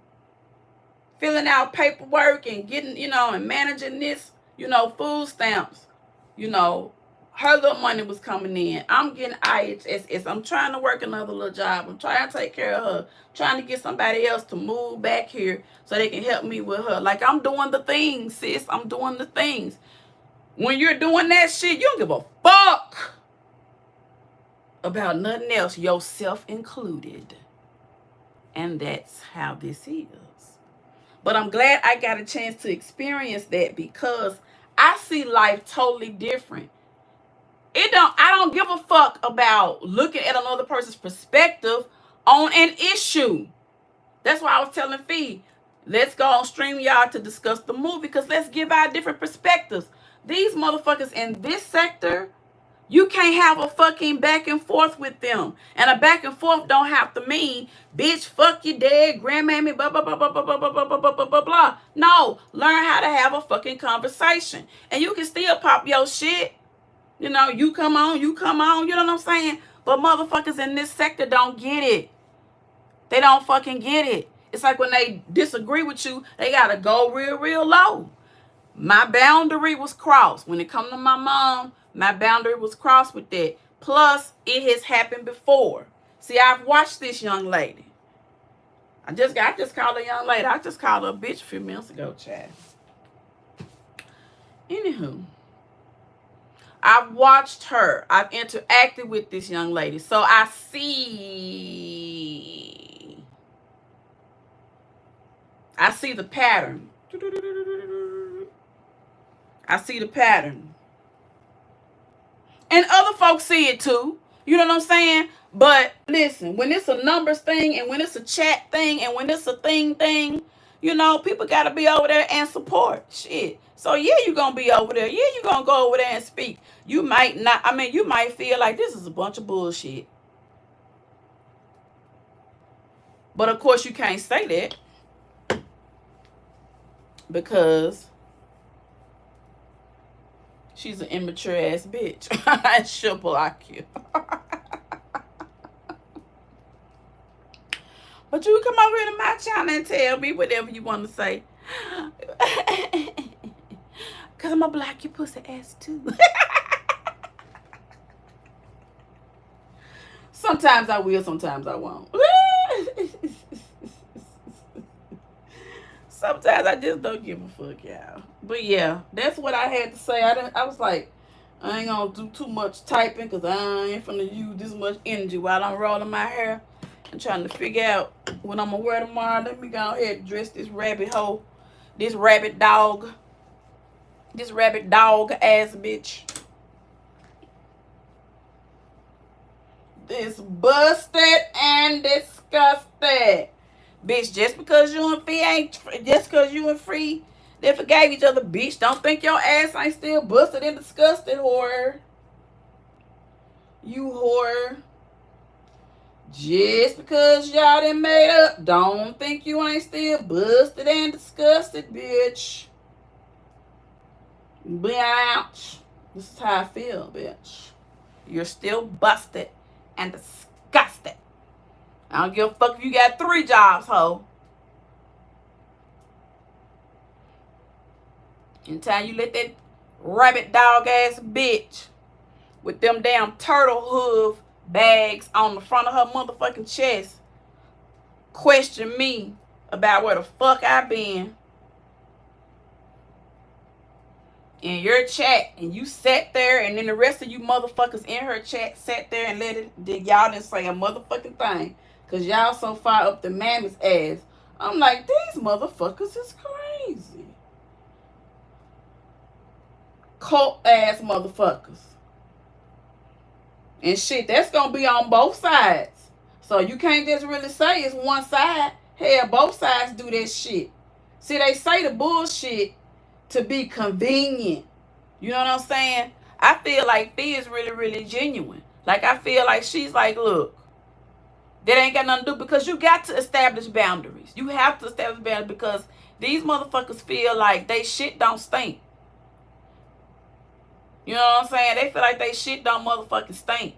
filling out paperwork and getting, you know, and managing this, you know, food stamps, you know, her little money was coming in. I'm getting IHSS. I'm trying to work another little job. I'm trying to take care of her. Trying to get somebody else to move back here so they can help me with her. Like, I'm doing the things, sis. I'm doing the things. When you're doing that shit, you don't give a fuck about nothing else, yourself included. And that's how this is. But I'm glad I got a chance to experience that because I see life totally different. I don't give a fuck about looking at another person's perspective on an issue. That's why I was telling Fee, let's go on StreamYard to discuss the movie because let's give our different perspectives. These motherfuckers in this sector, you can't have a fucking back and forth with them. And a back and forth don't have to mean, bitch, fuck your dad, grandmammy, blah, blah, blah, blah, blah, blah, blah, blah, blah, blah, blah, blah. No, learn how to have a fucking conversation. And you can still pop your shit. You know, you come on, you know what I'm saying? But motherfuckers in this sector don't get it. They don't fucking get it. It's like when they disagree with you, they got to go real, real low. My boundary was crossed. When it come to my mom, my boundary was crossed with that. Plus, it has happened before. See, I've watched this young lady. I just called her a young lady. I just called her a bitch a few minutes ago, Chad. Anywho. I've watched her. I've interacted with this young lady. So I see the pattern. I see the pattern. And other folks see it too. You know what I'm saying? But listen, when it's a numbers thing and when it's a chat thing and when it's a thing, you know, people got to be over there and support. Shit. So, yeah, you're going to be over there. Yeah, you're going to go over there and speak. You might not. I mean, you might feel like this is a bunch of bullshit. But, of course, you can't say that. Because she's an immature ass bitch. She'll block you. But you come over here to my channel and tell me whatever you want to say. Because I'm going to block your pussy ass too. Sometimes I will, sometimes I won't. Sometimes I just don't give a fuck, y'all. But yeah, that's what I had to say. I was like, I ain't going to do too much typing because I ain't finna use this much energy while I'm rolling my hair and trying to figure out what I'm going to wear tomorrow. Let me go ahead and dress this rabbit hole, this rabbit dog ass bitch. This busted and disgusted. Bitch, just because you and Free they forgave each other, bitch. Don't think your ass ain't still busted and disgusted, whore. You whore. Just because y'all done made up, don't think you ain't still busted and disgusted, bitch. Bitch. This is how I feel, bitch. You're still busted and disgusted. I don't give a fuck if you got 3 jobs, ho. Anytime you let that rabbit dog ass bitch with them damn turtle hoof bags on the front of her motherfucking chest question me about where the fuck I been in your chat, and you sat there, and then the rest of you motherfuckers in her chat sat there and y'all didn't say a motherfucking thing because y'all so far up the mammy's ass. I'm like, these motherfuckers is crazy. Cult ass motherfuckers. And shit, that's gonna be on both sides. So you can't just really say it's one side. Hell, both sides do that shit. See, they say the bullshit to be convenient. You know what I'm saying? I feel like Fee is really, really genuine. Like, I feel like she's like, look, that ain't got nothing to do, because you got to establish boundaries. You have to establish boundaries because these motherfuckers feel like they shit don't stink. You know what I'm saying? They feel like they shit don't motherfucking stink.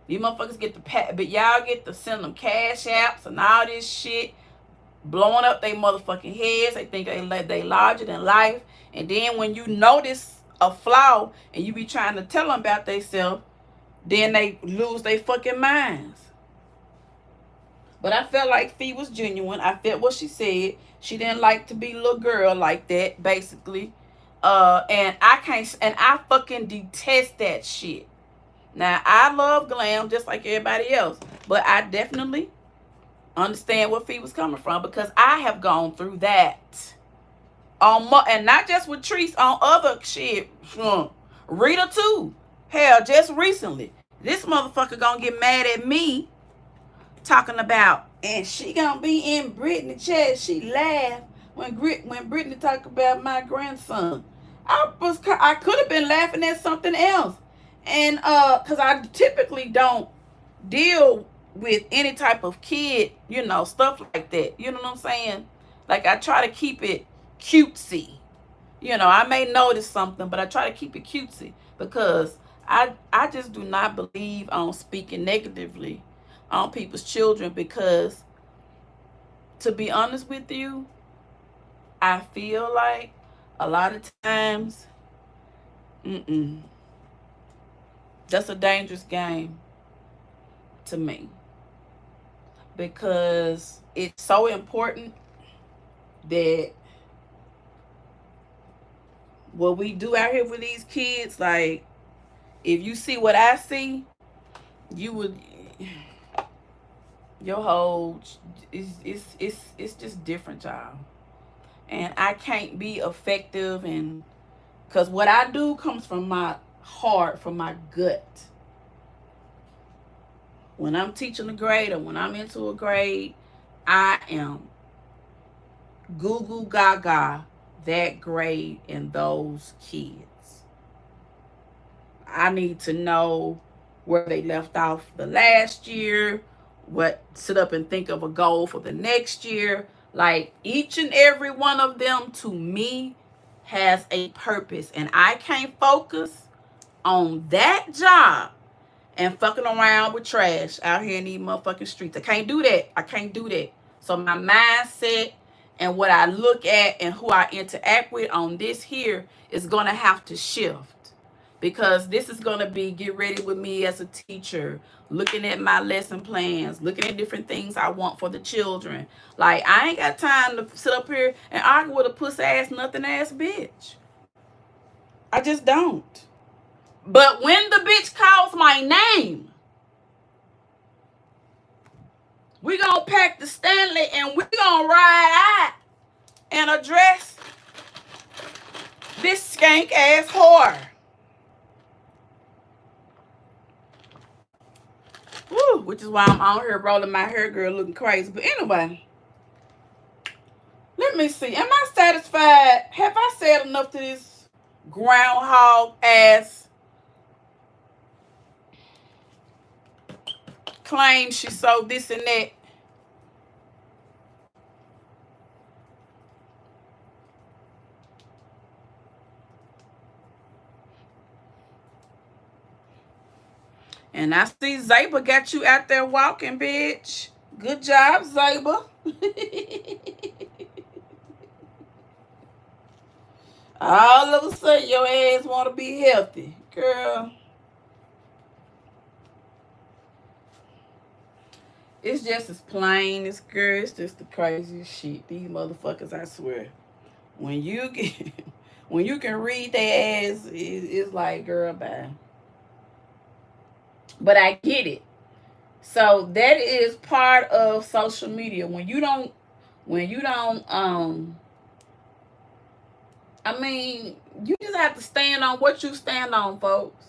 These motherfuckers get the but y'all get to send them cash apps and all this shit, blowing up their motherfucking heads. They think they larger than life. And then when you notice a flaw and you be trying to tell them about themselves, then they lose their fucking minds. But I felt like Fee was genuine. I felt what she said. She didn't like to be a little girl like that, basically. And I fucking detest that shit. Now, I love glam just like everybody else, but I definitely understand where Fee was coming from because I have gone through that. And not just with Treese, on other shit. Rita too. Hell, just recently. This motherfucker gonna get mad at me talking about, and she gonna be in Brittany chat. She laughed when Brittany talked about my grandson. I could have been laughing at something else. And because I typically don't deal with any type of kid, stuff like that. You know what I'm saying? Like, I try to keep it cutesy. I may notice something, but I try to keep it cutesy because I just do not believe on speaking negatively on people's children because, to be honest with you, I feel like a lot of times, that's a dangerous game to me because it's so important that what we do out here with these kids, like, if you see what I see, you would, your whole, it's just different, y'all. And I can't be effective, and because what I do comes from my heart, from my gut. When I'm teaching a grade or when I'm into a grade, I am goo goo gaga that grade and those kids. I need to know where they left off the last year, sit up and think of a goal for the next year. Like, each and every one of them to me has a purpose, and I can't focus on that job and fucking around with trash out here in these motherfucking streets. I can't do that. So my mindset and what I look at and who I interact with on this here is going to have to shift. Because this is going to be get ready with me as a teacher, looking at my lesson plans, looking at different things I want for the children. Like, I ain't got time to sit up here and argue with a pussy ass, nothing ass bitch. I just don't. But when the bitch calls my name, we gonna pack the Stanley and we gonna ride out and address this skank ass whore. Woo, which is why I'm out here rolling my hair, girl, looking crazy. But anyway, let me see. Am I satisfied? Have I said enough to this groundhog ass claims she sold this and that. And I see Zaba got you out there walking, bitch. Good job, Zaba. All of a sudden, your ass want to be healthy. Girl, it's just as plain as, girl. It's just the craziest shit. These motherfuckers, I swear. When you get, when you can read their ass, it's like, girl, bye. But I get it. So that is part of social media. When you don't, I mean, you just have to stand on what you stand on, folks.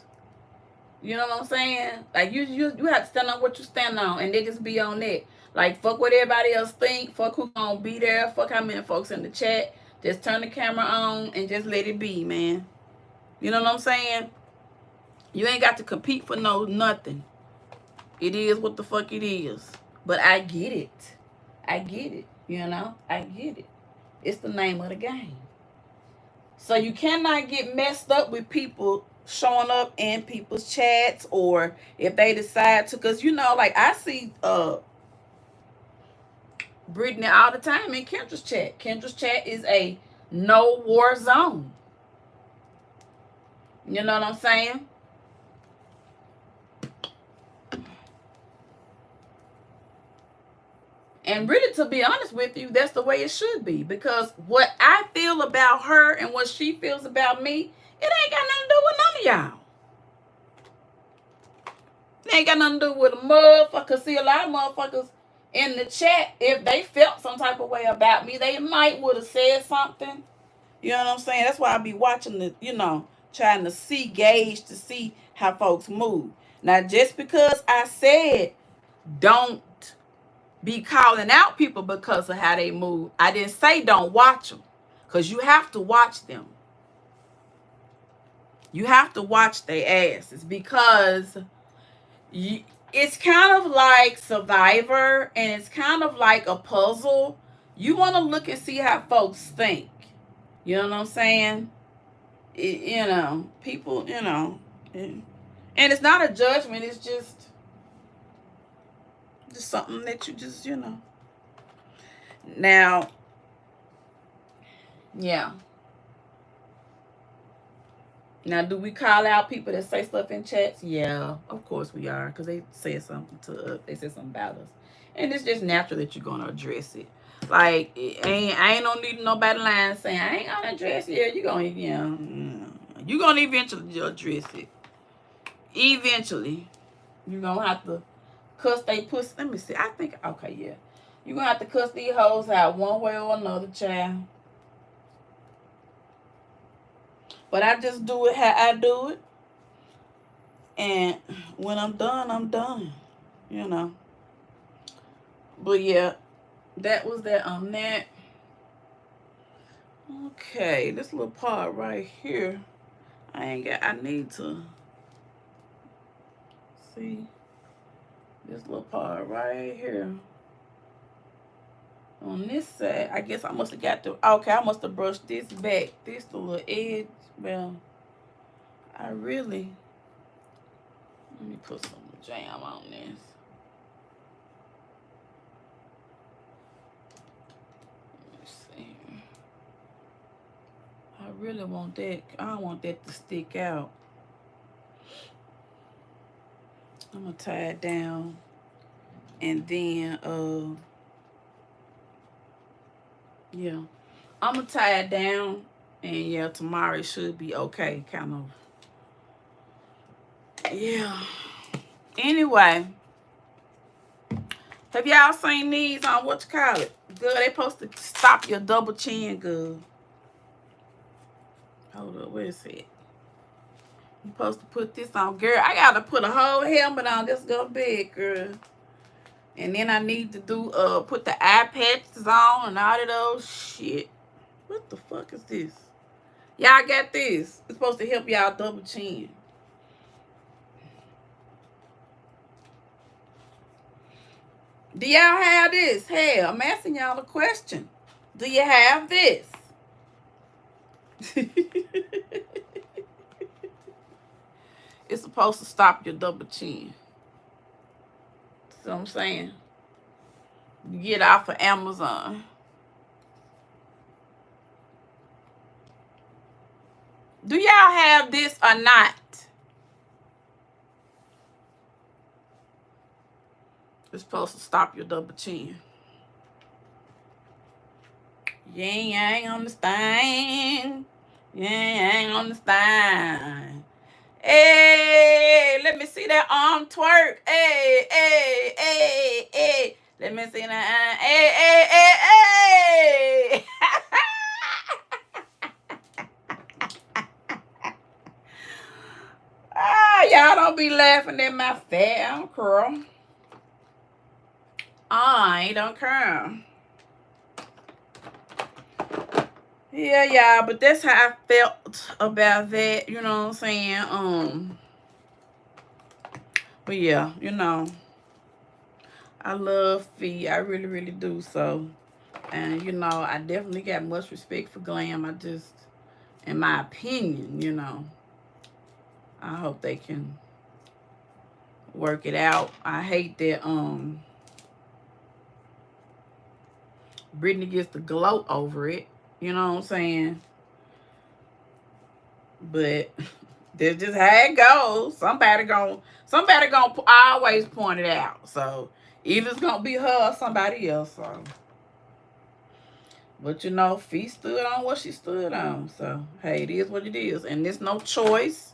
You know what I'm saying? Like you have to stand on what you stand on, and they just be on that. Like fuck what everybody else think. Fuck who gonna be there. Fuck how many folks in the chat. Just turn the camera on and just let it be, man. You know what I'm saying? You ain't got to compete for no nothing. It is what the fuck it is. But I get it. I get it. You know? I get it. It's the name of the game. So you cannot get messed up with people showing up in people's chats, or if they decide to, because you know, like I see Brittany all the time in Kendra's chat. Kendra's chat is a no war zone. You know what I'm saying? And really, to be honest with you, that's the way it should be. Because what I feel about her and what she feels about me, it ain't got nothing to do with none of y'all. It ain't got nothing to do with a motherfucker. See, a lot of motherfuckers in the chat, if they felt some type of way about me, they might would have said something. You know what I'm saying? That's why I be watching the, trying to gauge to see how folks move. Now, just because I said don't be calling out people because of how they move, I didn't say don't watch them, because you have to watch them. You have to watch their asses, because it's kind of like Survivor, and it's kind of like a puzzle. You want to look and see how folks think. You know what I'm saying? People, and it's not a judgment. It's just something that you just, Now, yeah. Now, do we call out people that say stuff in chats? Yeah, of course we are, because they said something to us. They said something about us, and it's just natural that you're gonna address it. Like, I ain't no need nobody lying saying I ain't gonna address it. Yeah, you gonna, you gonna eventually address it. Eventually, you're gonna have to cuss they pussy. Let me see. I think, okay, yeah, you're gonna have to cuss these hoes out one way or another, child. But I just do it how I do it. And when I'm done, I'm done. But yeah, that was that on that. Okay, this little part right here, I need to see this little part right here. On this side, I guess I must have got I must have brushed this back. This the little edge. Well, let me put some jam on this. Let me see. I really want that. I don't want that to stick out. I'm gonna tie it down, and then yeah, I'm gonna tie it down, and yeah, tomorrow it should be okay. Kind of. Yeah. Anyway, have y'all seen these on what you call it? Good, they supposed to stop your double chin, good. Hold up, where is it? You supposed to put this on, girl. I gotta put a whole helmet on. This go big, girl. And then I need to put the eye patches on and all of those shit. What the fuck is this? Y'all got this. It's supposed to help y'all double chin. Do y'all have this? Hell, I'm asking y'all a question. Do you have this? It's supposed to stop your double chin. See what I'm saying? You get off of Amazon. Do y'all have this or not? It's supposed to stop your double chin. You ain't understand. You ain't understand. Hey, let me see that arm twerk. Hey, hey, hey, hey. Let me see that. Hey, hey, hey, hey. Y'all don't be laughing at my fat curl. I don't care. Yeah, y'all, but that's how I felt about that, you know what I'm saying? But yeah, you know, I love Fee. I really, really do. So, and you know, I definitely got much respect for Glam. I just, in my opinion, you know, I hope they can work it out. I hate that Brittany gets the gloat over it. You know what I'm saying? But that's just how it goes. Somebody gonna always point it out. So either it's gonna be her or somebody else. So, but you know, Fee stood on what she stood on. So hey, it is what it is, and there's no choice.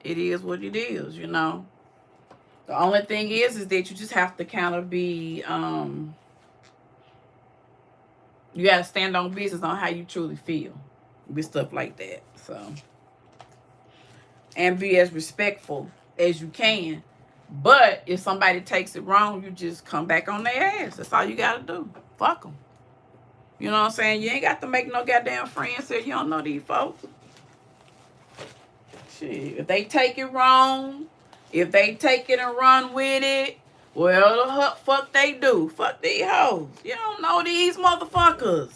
It is what it is. You know. The only thing is that you just have to kind of be you gotta stand on business on how you truly feel with stuff like that. So, and be as respectful as you can. But if somebody takes it wrong, you just come back on their ass. That's all you gotta do. Fuck them. You know what I'm saying? You ain't got to make no goddamn friends if you don't know these folks. Shit. If they take it wrong, if they take it and run with it, well, the fuck they do. Fuck these hoes. You don't know these motherfuckers.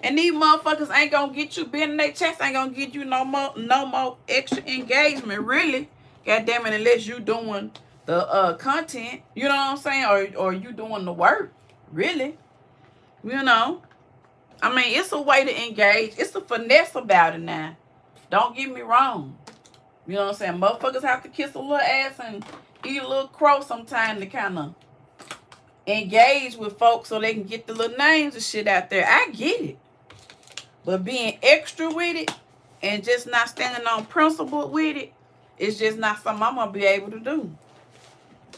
And these motherfuckers ain't gonna get you bending their chest, ain't gonna get you no more extra engagement, really. God damn it, unless you doing the content, you know what I'm saying? Or you doing the work, really. You know. I mean, it's a way to engage. It's a finesse about it now. Don't get me wrong. You know what I'm saying? Motherfuckers have to kiss a little ass and eat a little crow sometime to kind of engage with folks so they can get the little names and shit out there. I get it. But being extra with it and just not standing on principle with it, it's just not something I'm going to be able to do.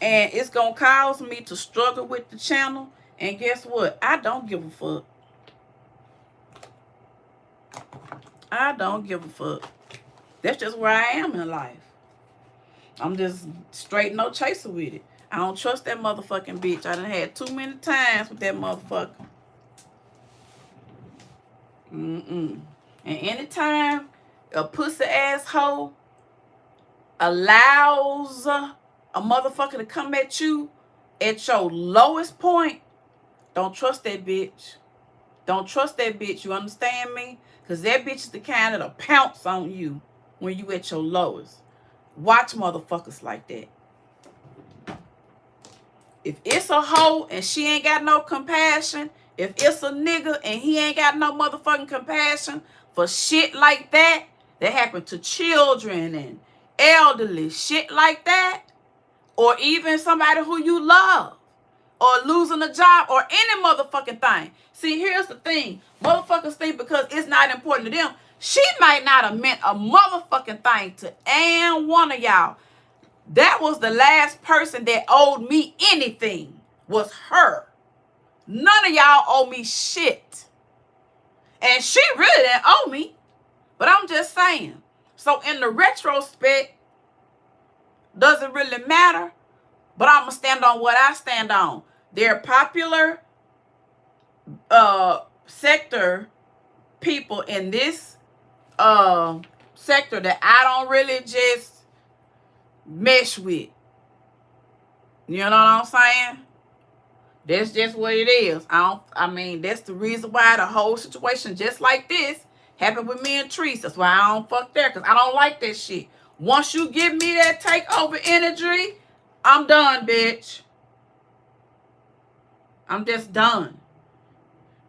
And it's going to cause me to struggle with the channel. And guess what? I don't give a fuck. I don't give a fuck. That's just where I am in life. I'm just straight no chaser with it. I don't trust that motherfucking bitch. I done had too many times with that motherfucker. And anytime a pussy asshole allows a motherfucker to come at you at your lowest point, don't trust that bitch. Don't trust that bitch. You understand me? Because that bitch is the kind that'll pounce on you when you at your lowest. Watch motherfuckers like that. If it's a hoe and she ain't got no compassion, if it's a nigga and he ain't got no motherfucking compassion for shit like that happened to children and elderly, shit like that, or even somebody who you love, or losing a job, or any motherfucking thing. See, here's the thing. Motherfuckers think because it's not important to them, she might not have meant a motherfucking thing to and one of y'all. That was the last person that owed me anything, was her. None of y'all owe me shit. And she really didn't owe me. But I'm just saying. So in the retrospect, doesn't really matter. But I'm going to stand on what I stand on. They're popular sector people in this sector that I don't really just mesh with. You know what I'm saying? That's just what it is. I mean, that's the reason why the whole situation just like this happened with me and Treese. That's why I don't fuck there, because I don't like that shit. Once you give me that takeover energy, I'm done, bitch. I'm just done.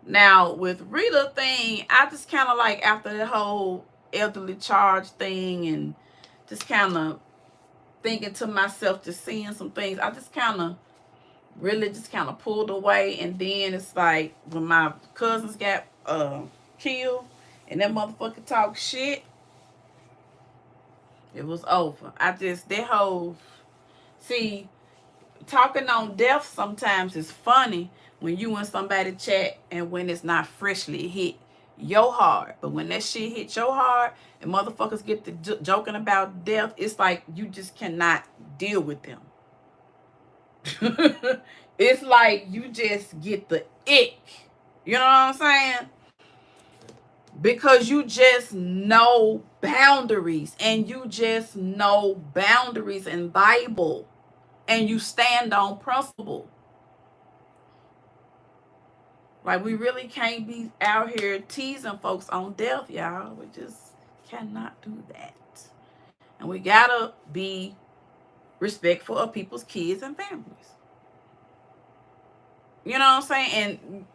Now, with Rita thing, I just kind of like, after the whole elderly charge thing and just kind of thinking to myself, just seeing some things, I just kind of really just kind of pulled away. And then it's like when my cousins got killed and that motherfucker talk shit, it was over. That whole, see, talking on death sometimes is funny when you and somebody chat and when it's not freshly hit your heart. But when that shit hit your heart and motherfuckers get to joking about death, it's like you just cannot deal with them. It's like you just get the ick. You know what I'm saying? Because you just know boundaries, and you just know boundaries in Bible, and you stand on principle. Like, we really can't be out here teasing folks on death, y'all. We just cannot do that. And we gotta be respectful of people's kids and families. You know what I'm saying? And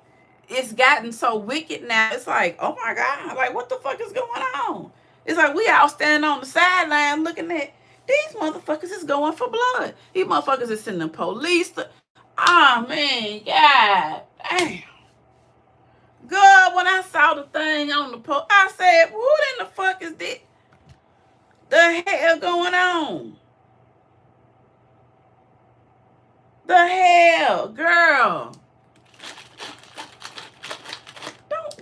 it's gotten so wicked now. It's like, oh my God, like, what the fuck is going on? It's like we all standing on the sideline looking at these motherfuckers is going for blood. These motherfuckers is sending police to, oh man, God damn. God, when I saw the thing on the post, I said, what in the fuck is this? The hell going on? The hell, girl.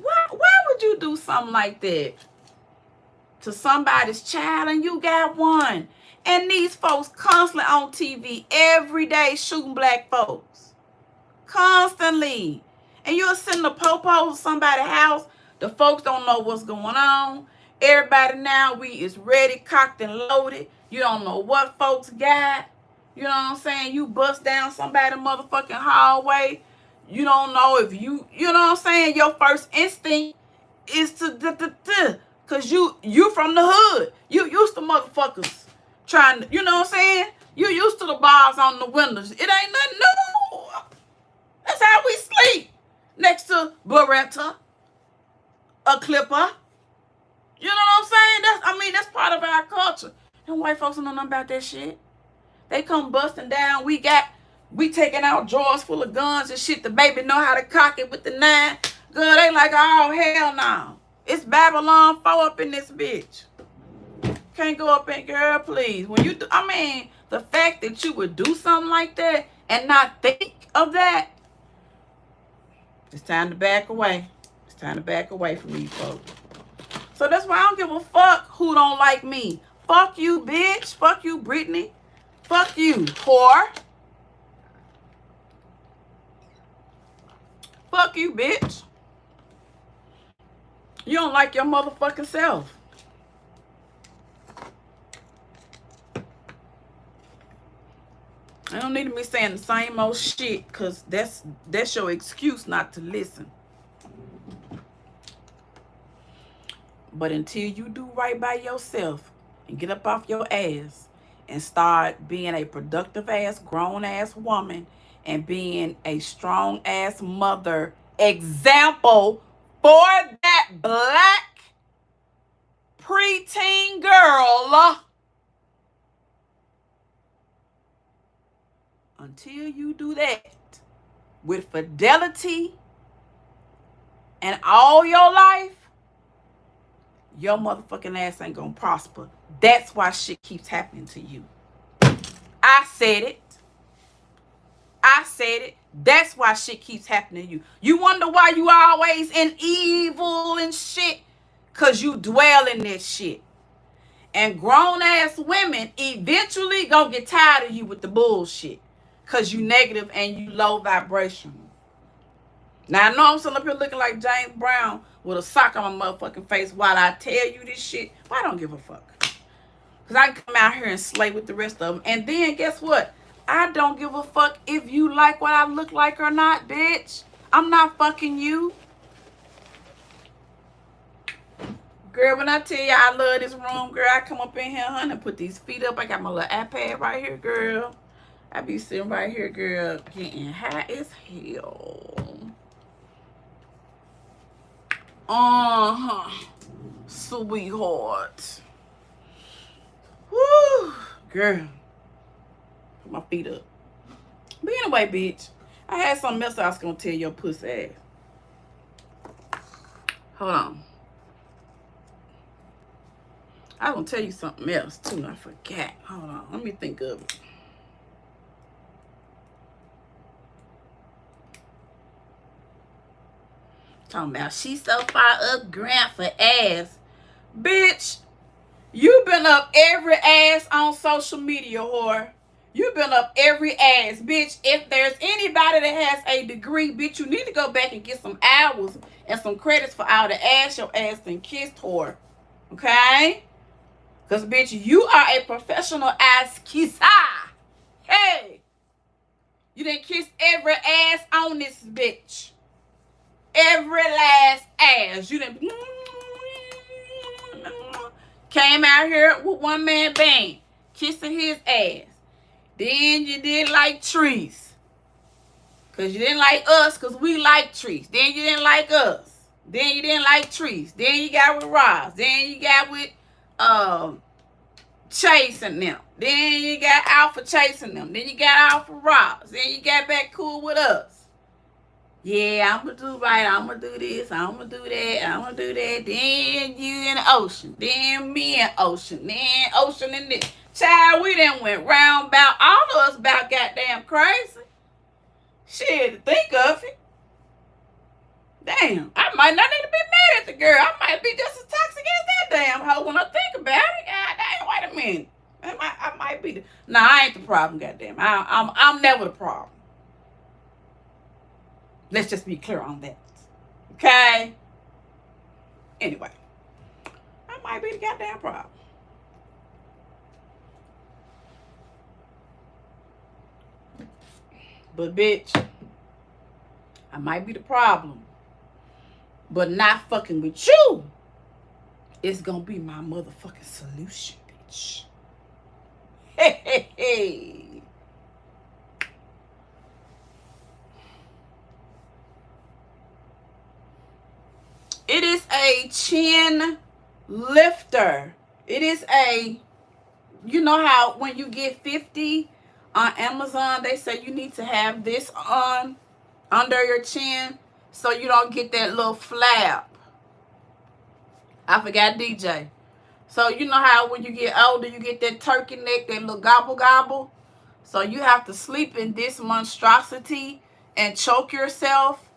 Why would you do something like that to somebody's child, and you got one? And these folks constantly on TV every day shooting black folks. Constantly. And you'll send the popos to somebody's house. The folks don't know what's going on. Everybody now, we is ready, cocked, and loaded. You don't know what folks got. You know what I'm saying? You bust down somebody's motherfucking hallway. You don't know if you know what I'm saying? Your first instinct is to, because you from the hood. You used to motherfuckers trying to, you know what I'm saying? You used to the bars on the windows. It ain't nothing new. That's how we sleep. Next to Beretta, a Clipper. You know what I'm saying? That's part of our culture. And white folks don't know nothing about that shit. They come busting down. We taking out drawers full of guns and shit. The baby know how to cock it with the 9. Girl, they like, oh, hell no. It's Babylon 4 up in this bitch. Can't go up in, girl, please. When you do, the fact that you would do something like that and not think of that, it's time to back away. It's time to back away from these folks. So that's why I don't give a fuck who don't like me. Fuck you, bitch. Fuck you, Brittany. Fuck you, whore. Fuck you, bitch. You don't like your motherfucking self. I don't need to be saying the same old shit, because that's your excuse not to listen. But until you do right by yourself and get up off your ass and start being a productive ass, grown ass woman and being a strong ass mother example for that black preteen girl, until you do that with fidelity and all your life, your motherfucking ass ain't gonna prosper. That's why shit keeps happening to you. I said it. That's why shit keeps happening to you. You wonder why you always in evil and shit? Because you dwell in that shit. And grown ass women eventually gonna get tired of you with the bullshit. Because you negative and you low vibration. Now I know I'm sitting up here looking like James Brown with a sock on my motherfucking face while I tell you this shit. But I don't give a fuck. Because I can come out here and slay with the rest of them. And then guess what? I don't give a fuck if you like what I look like or not, bitch. I'm not fucking you. Girl, when I tell you I love this room, girl, I come up in here, honey, put these feet up. I got my little iPad right here, girl. I be sitting right here, girl, getting high as hell. Sweetheart. Woo, girl. Put my feet up. But anyway, bitch, I had something else I was gonna tell your pussy ass. Hold on. I was gonna tell you something else too. I forgot. Hold on. Let me think of it. Talking about she's so far up grant for ass. Bitch, you been up every ass on social media, whore. You been up every ass. Bitch, if there's anybody that has a degree, bitch, you need to go back and get some hours and some credits for all the ass your ass and kissed, whore. Okay? Because, bitch, you are a professional ass kisser. Hey. You done kissed every ass on this bitch. Every last ass. You done came out here with one man bang, kissing his ass. Then you didn't like trees. Because you didn't like us, because we like trees. Then you didn't like us. Then you didn't like trees. Then you got with Ross. Then you got with chasing them. Then you got out for chasing them. Then you got out for Ross. Then you got back cool with us. Yeah, I'm going to do right. I'm going to do this. I'm going to do that. I'm going to do that. Then you in the ocean. Then me in ocean. Then ocean in this. Child, we done went round about, all of us about goddamn crazy. Shit, think of it. Damn, I might not need to be mad at the girl. I might be just as toxic as that damn hoe when I think about it. God damn, wait a minute. I might be nah, I ain't the problem, goddamn. I'm never the problem. Let's just be clear on that. Okay? Anyway, I might be the goddamn problem. But bitch, I might be the problem. But not fucking with you. It's gonna be my motherfucking solution, bitch. Hey, hey, hey. It is a chin lifter. It is a, you know how when you get 50 on Amazon, they say you need to have this on under your chin so you don't get that little flap. I forgot DJ. So you know how when you get older, you get that turkey neck, that little gobble gobble. So you have to sleep in this monstrosity and choke yourself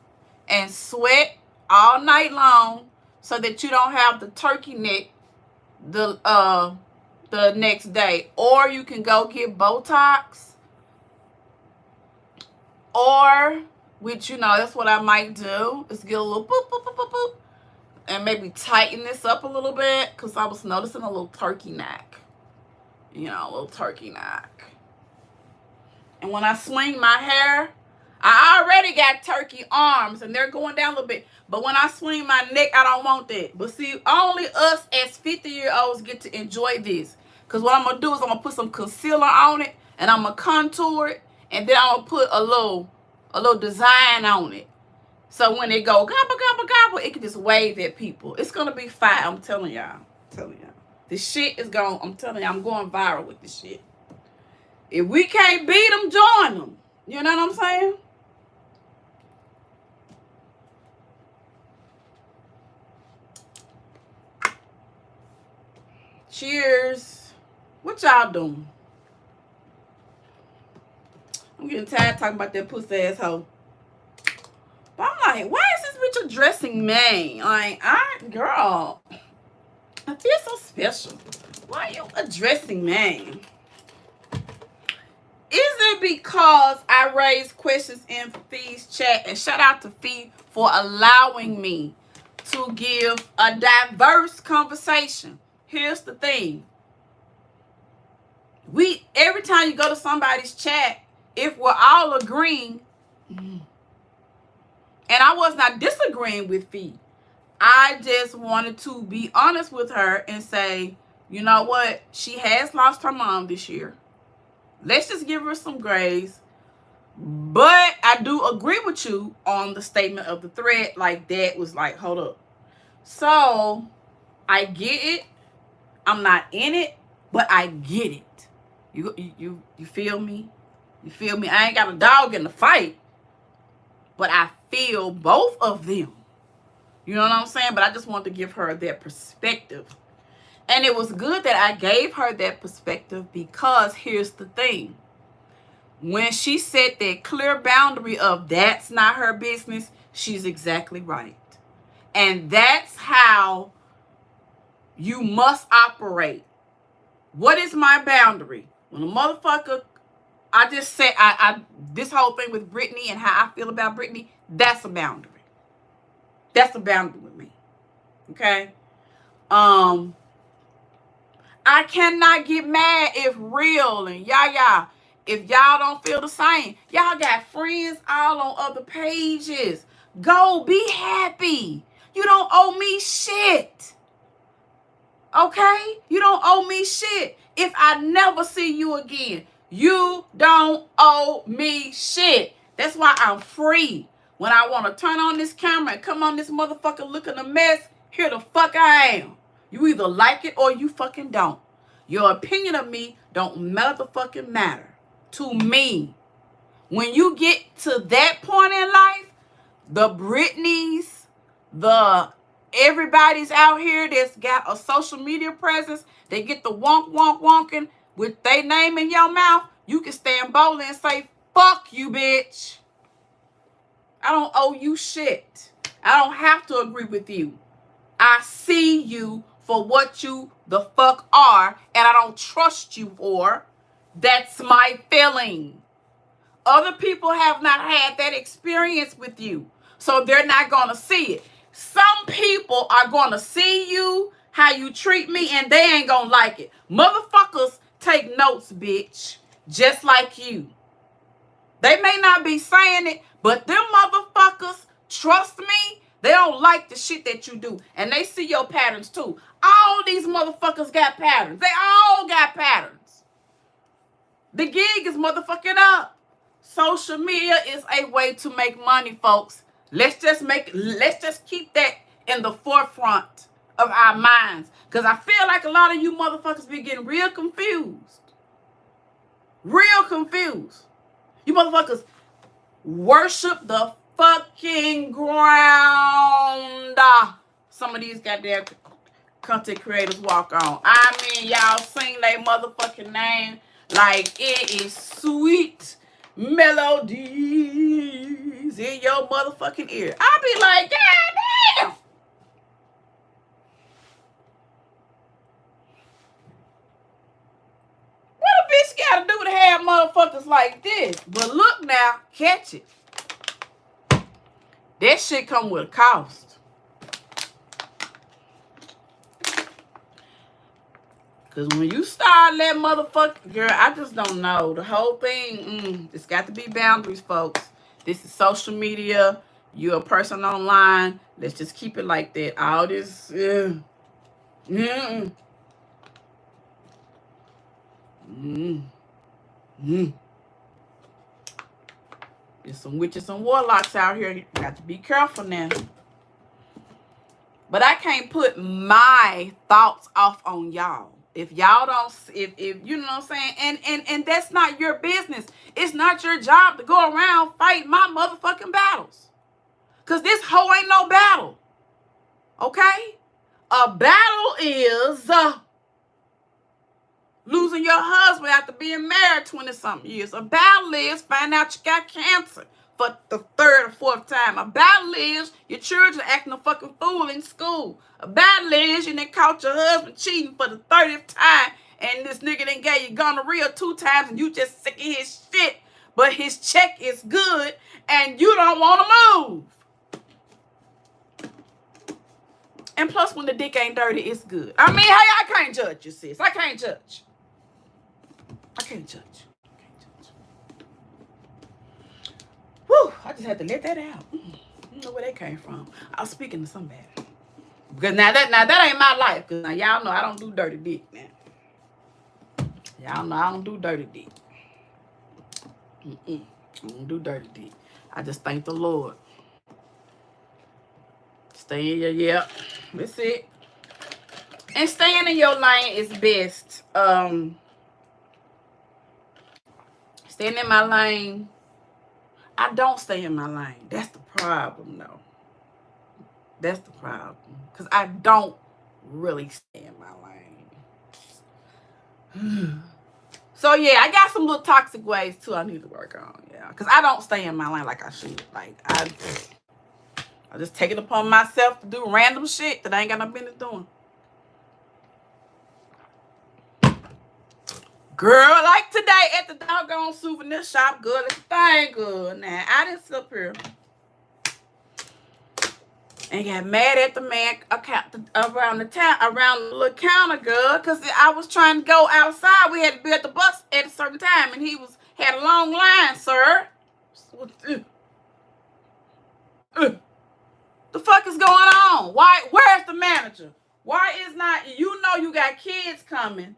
and sweat all night long so that you don't have the turkey neck the next day. Or you can go get Botox. Or, which, you know, that's what I might do, is get a little boop, boop, boop, boop, boop, and maybe tighten this up a little bit, because I was noticing a little turkey neck. You know, a little turkey neck. And when I swing my hair, I already got turkey arms, and they're going down a little bit. But when I swing my neck, I don't want that. But see, only us as 50-year-olds get to enjoy this. Because what I'm going to do is I'm going to put some concealer on it, and I'm going to contour it, and then I'm going to put a little design on it. So when it go gobble, gobble, gobble, it can just wave at people. It's going to be fire. I'm telling y'all. This shit is going, I'm telling y'all, I'm going viral with this shit. If we can't beat them, join them. You know what I'm saying? Cheers. What y'all doing? I'm getting tired talking about that pussy asshole. But I'm like, why is this bitch addressing me? Like, girl, I feel so special. Why are you addressing me? Is it because I raised questions in Fee's chat? And shout out to Fee for allowing me to give a diverse conversation. Here's the thing. Every time you go to somebody's chat, if we're all agreeing, and I was not disagreeing with Fee, I just wanted to be honest with her and say, you know what? She has lost her mom this year. Let's just give her some grace. But I do agree with you on the statement of the thread. Like, that was like, hold up. So, I get it. I'm not in it, but I get it. You feel me? You feel me? I ain't got a dog in the fight, but I feel both of them. You know what I'm saying? But I just wanted to give her that perspective. And it was good that I gave her that perspective, because here's the thing. When she set that clear boundary of that's not her business, she's exactly right. And that's how you must operate. What is my boundary? When a motherfucker, I just said, this whole thing with Brittany and how I feel about Brittany, that's a boundary. That's a boundary with me. Okay? I cannot get mad if Real and Yaya, if y'all don't feel the same. Y'all got friends all on other pages. Go be happy. You don't owe me shit. Okay? You don't owe me shit. If I never see you again, you don't owe me shit. That's why I'm free. When I want to turn on this camera and come on this motherfucker looking a mess, here the fuck I am. You either like it or you fucking don't. Your opinion of me don't motherfucking matter to me. When you get to that point in life, the Brittany's, the everybody's out here that's got a social media presence, they get the wonking with their name in your mouth, you can stand boldly and say, fuck you, bitch. I don't owe you shit. I don't have to agree with you. I see you for what you the fuck are, and I don't trust you for. That's my feeling. Other people have not had that experience with you, so they're not going to see it. Some people are going to see you, how you treat me, and they ain't going to like it. Motherfuckers take notes, bitch, just like you. They may not be saying it, but them motherfuckers, trust me, they don't like the shit that you do. And they see your patterns too. All these motherfuckers got patterns. They all got patterns. The gig is motherfucking up. Social media is a way to make money, folks. Let's just keep that in the forefront of our minds. Because I feel like a lot of you motherfuckers be getting real confused. Real confused. You motherfuckers worship the fucking ground. Some of these goddamn content creators walk on. I mean, y'all sing their motherfucking name like it is sweet melodies in your motherfucking ear. I be like, God damn. What a bitch gotta do to have motherfuckers like this? But look now, catch it. That shit come with a cost. Because when you start that motherfucker, girl, I just don't know. The whole thing, it's got to be boundaries, folks. This is social media. You're a person online. Let's just keep it like that. All this, There's some witches and warlocks out here. You got to be careful now. But I can't put my thoughts off on y'all. If y'all don't, if you know what I'm saying, and that's not your business. It's not your job to go around fighting my motherfucking battles. Because this hoe ain't no battle. Okay? A battle is losing your husband after being married 20-something years. A battle is finding out you got cancer for the third or fourth time. A battle is your children acting a fucking fool in school. A battle is you done caught your husband cheating for the 30th time, and this nigga done gave you gonorrhea 2 times, and you just sick of his shit, but his check is good, and you don't want to move. And plus, when the dick ain't dirty, it's good. I mean, hey, I can't judge you, sis. I can't judge. Whew, I just had to let that out. I don't know where that came from. I was speaking to somebody. Because now that ain't my life. Because now y'all know I don't do dirty dick now. Y'all know I don't do dirty dick. I don't do dirty dick. I just thank the Lord. Stay in your, yep. That's it. And staying in your lane is best. Staying in my lane. I don't stay in my lane. That's the problem, though. That's the problem. Because I don't really stay in my lane. So, yeah, I got some little toxic ways, too, I need to work on. Yeah, because I don't stay in my lane like I should. Like, I just take it upon myself to do random shit that I ain't got no business doing. Girl, like today at the doggone souvenir shop, good, everything good. Now, I didn't sit up here and got mad at the man around the little counter, girl, because I was trying to go outside. We had to be at the bus at a certain time, and he had a long line, sir. The fuck is going on? Where's the manager? Why is not, you got kids coming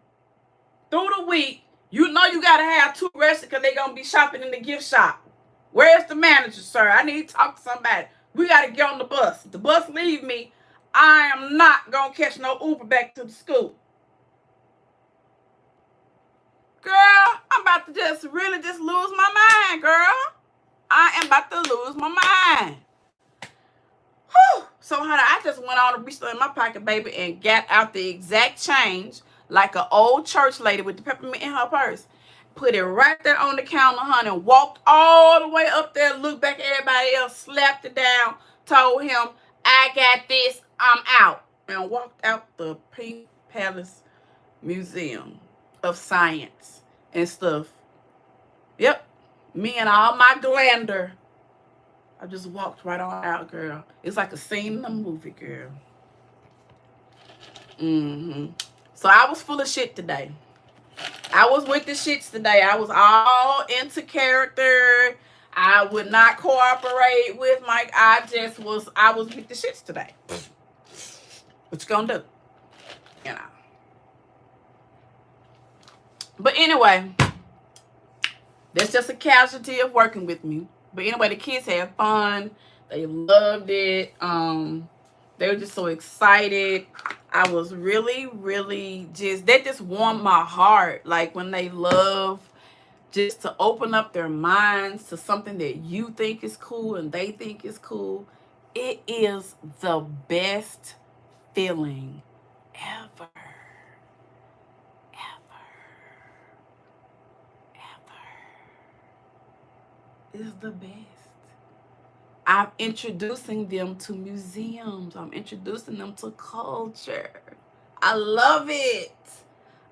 through the week. You know you got to have 2 rested because they're going to be shopping in the gift shop. Where's the manager, sir? I need to talk to somebody. We got to get on the bus. If the bus leave me, I am not going to catch no Uber back to the school. Girl, I'm about to really lose my mind, girl. I am about to lose my mind. Whew. So, honey, I just went on and reached in my pocket, baby, and got out the exact change like an old church lady with the peppermint in her purse. Put it right there on the counter, honey, and walked all the way up there, looked back at everybody else, slapped it down, told him, I got this, I'm out. And walked out the Pink Palace Museum of Science and stuff. Yep, me and all my glander. I just walked right on out, girl. It's like a scene in a movie, girl. So I was full of shit today. I was with the shits today. I was all into character. I would not cooperate with Mike. I was with the shits today. What you gonna do? You know. But anyway, that's just a casualty of working with me. But anyway, the kids had fun. They loved it. They were just so excited. I was really, really that just warmed my heart. Like when they love just to open up their minds to something that you think is cool and they think is cool. It is the best feeling ever. Is the best. I'm introducing them to museums. I'm introducing them to culture. I love it.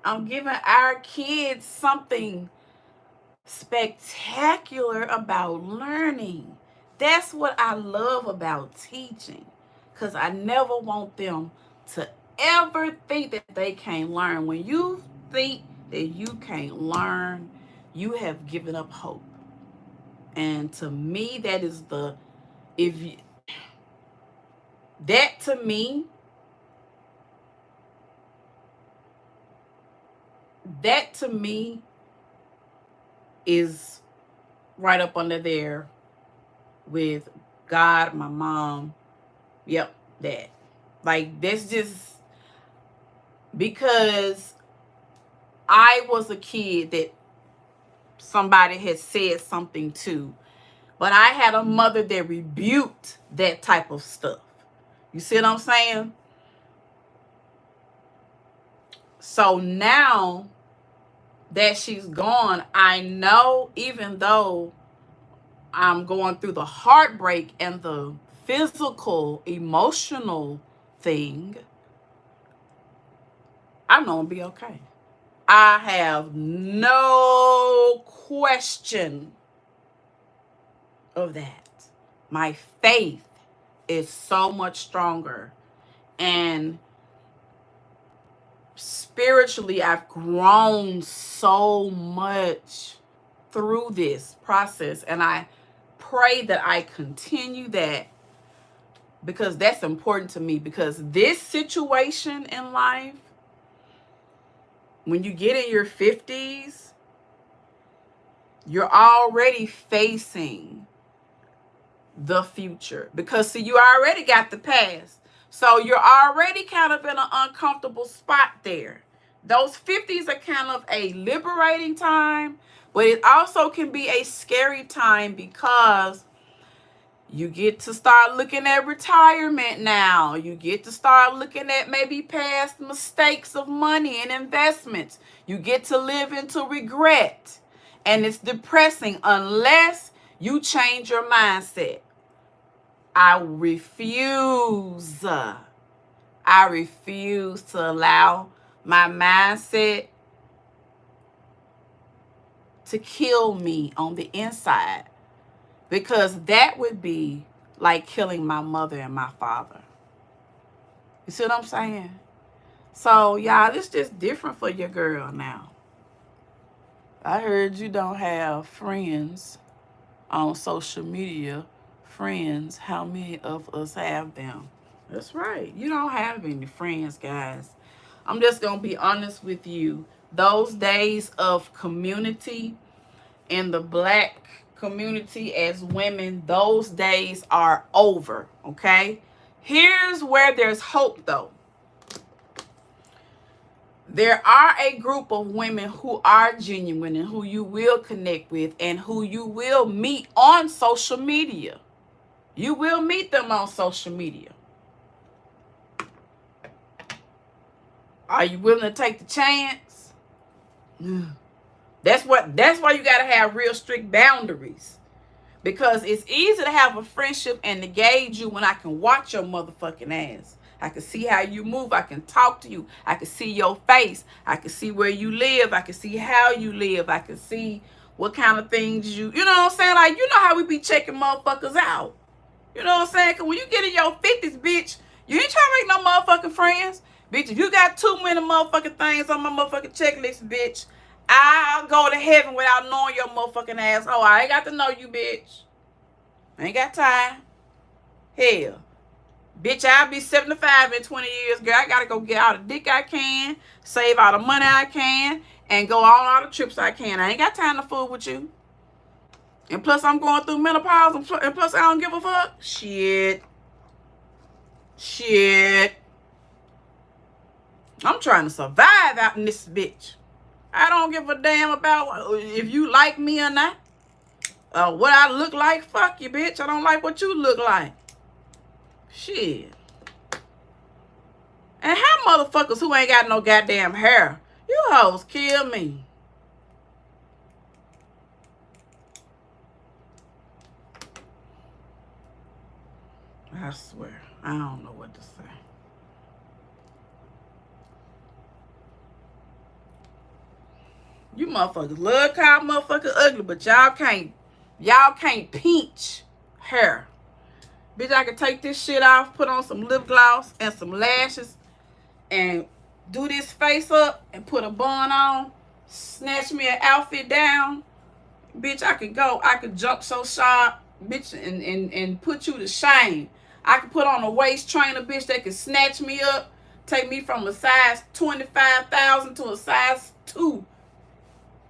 I'm giving our kids something spectacular about learning. That's what I love about teaching. Because I never want them to ever think that they can't learn. When you think that you can't learn, you have given up hope. And to me, that is that to me is right up under there with God, my mom. Yep, that. Like, that's just because I was a kid that somebody had said something to, but I had a mother that rebuked that type of stuff. You see what I'm saying? So now that she's gone, I know, even though I'm going through the heartbreak and the physical, emotional thing, I'm going to be okay. I have no question of that. My faith is so much stronger. And spiritually, I've grown so much through this process. And I pray that I continue that, because that's important to me. Because this situation in life, when you get in your 50s, you're already facing the future. Because, see, you already got the past. So you're already kind of in an uncomfortable spot there. Those 50s are kind of a liberating time, but it also can be a scary time, because you get to start looking at retirement now. You get to start looking at maybe past mistakes of money and investments. You get to live into regret. And it's depressing unless you change your mindset. I refuse to allow my mindset to kill me on the inside, because that would be like killing my mother and my father. You see what I'm saying? So, y'all, it's just different for your girl now. I heard you don't have friends on social media. Friends, how many of us have them? That's right. You don't have any friends, guys. I'm just going to be honest with you. Those days of community in the Black community as women, those days are over, okay? Here's where there's hope, though. There are a group of women who are genuine and who you will connect with and who you will meet on social media. You will meet them on social media. Are you willing to take the chance? That's why you got to have real strict boundaries. Because it's easy to have a friendship and to gauge you when I can watch your motherfucking ass. I can see how you move. I can talk to you. I can see your face. I can see where you live. I can see how you live. I can see what kind of things you know what I'm saying? Like, you know how we be checking motherfuckers out. You know what I'm saying? Because when you get in your 50s, bitch, you ain't trying to make no motherfucking friends. Bitch, if you got too many motherfucking things on my motherfucking checklist, bitch, I'll go to heaven without knowing your motherfucking asshole. I ain't got to know you, bitch. I ain't got time. Hell. Bitch, I'll be 75 in 20 years, girl. I gotta go get all the dick I can, save all the money I can, and go on all the trips I can. I ain't got time to fool with you. And plus, I'm going through menopause, and plus, I don't give a fuck. Shit. I'm trying to survive out in this bitch. I don't give a damn about if you like me or not. What I look like, fuck you, bitch. I don't like what you look like. Shit. And how motherfuckers who ain't got no goddamn hair? You hoes kill me. I swear. I don't know what to say. You motherfuckers love call motherfuckers ugly, but y'all can't pinch hair. Bitch, I can take this shit off, put on some lip gloss and some lashes, and do this face up and put a bun on, snatch me an outfit down. Bitch, I could jump so sharp, bitch, and put you to shame. I could put on a waist trainer, bitch, that could snatch me up, take me from a size 25,000 to a size 2.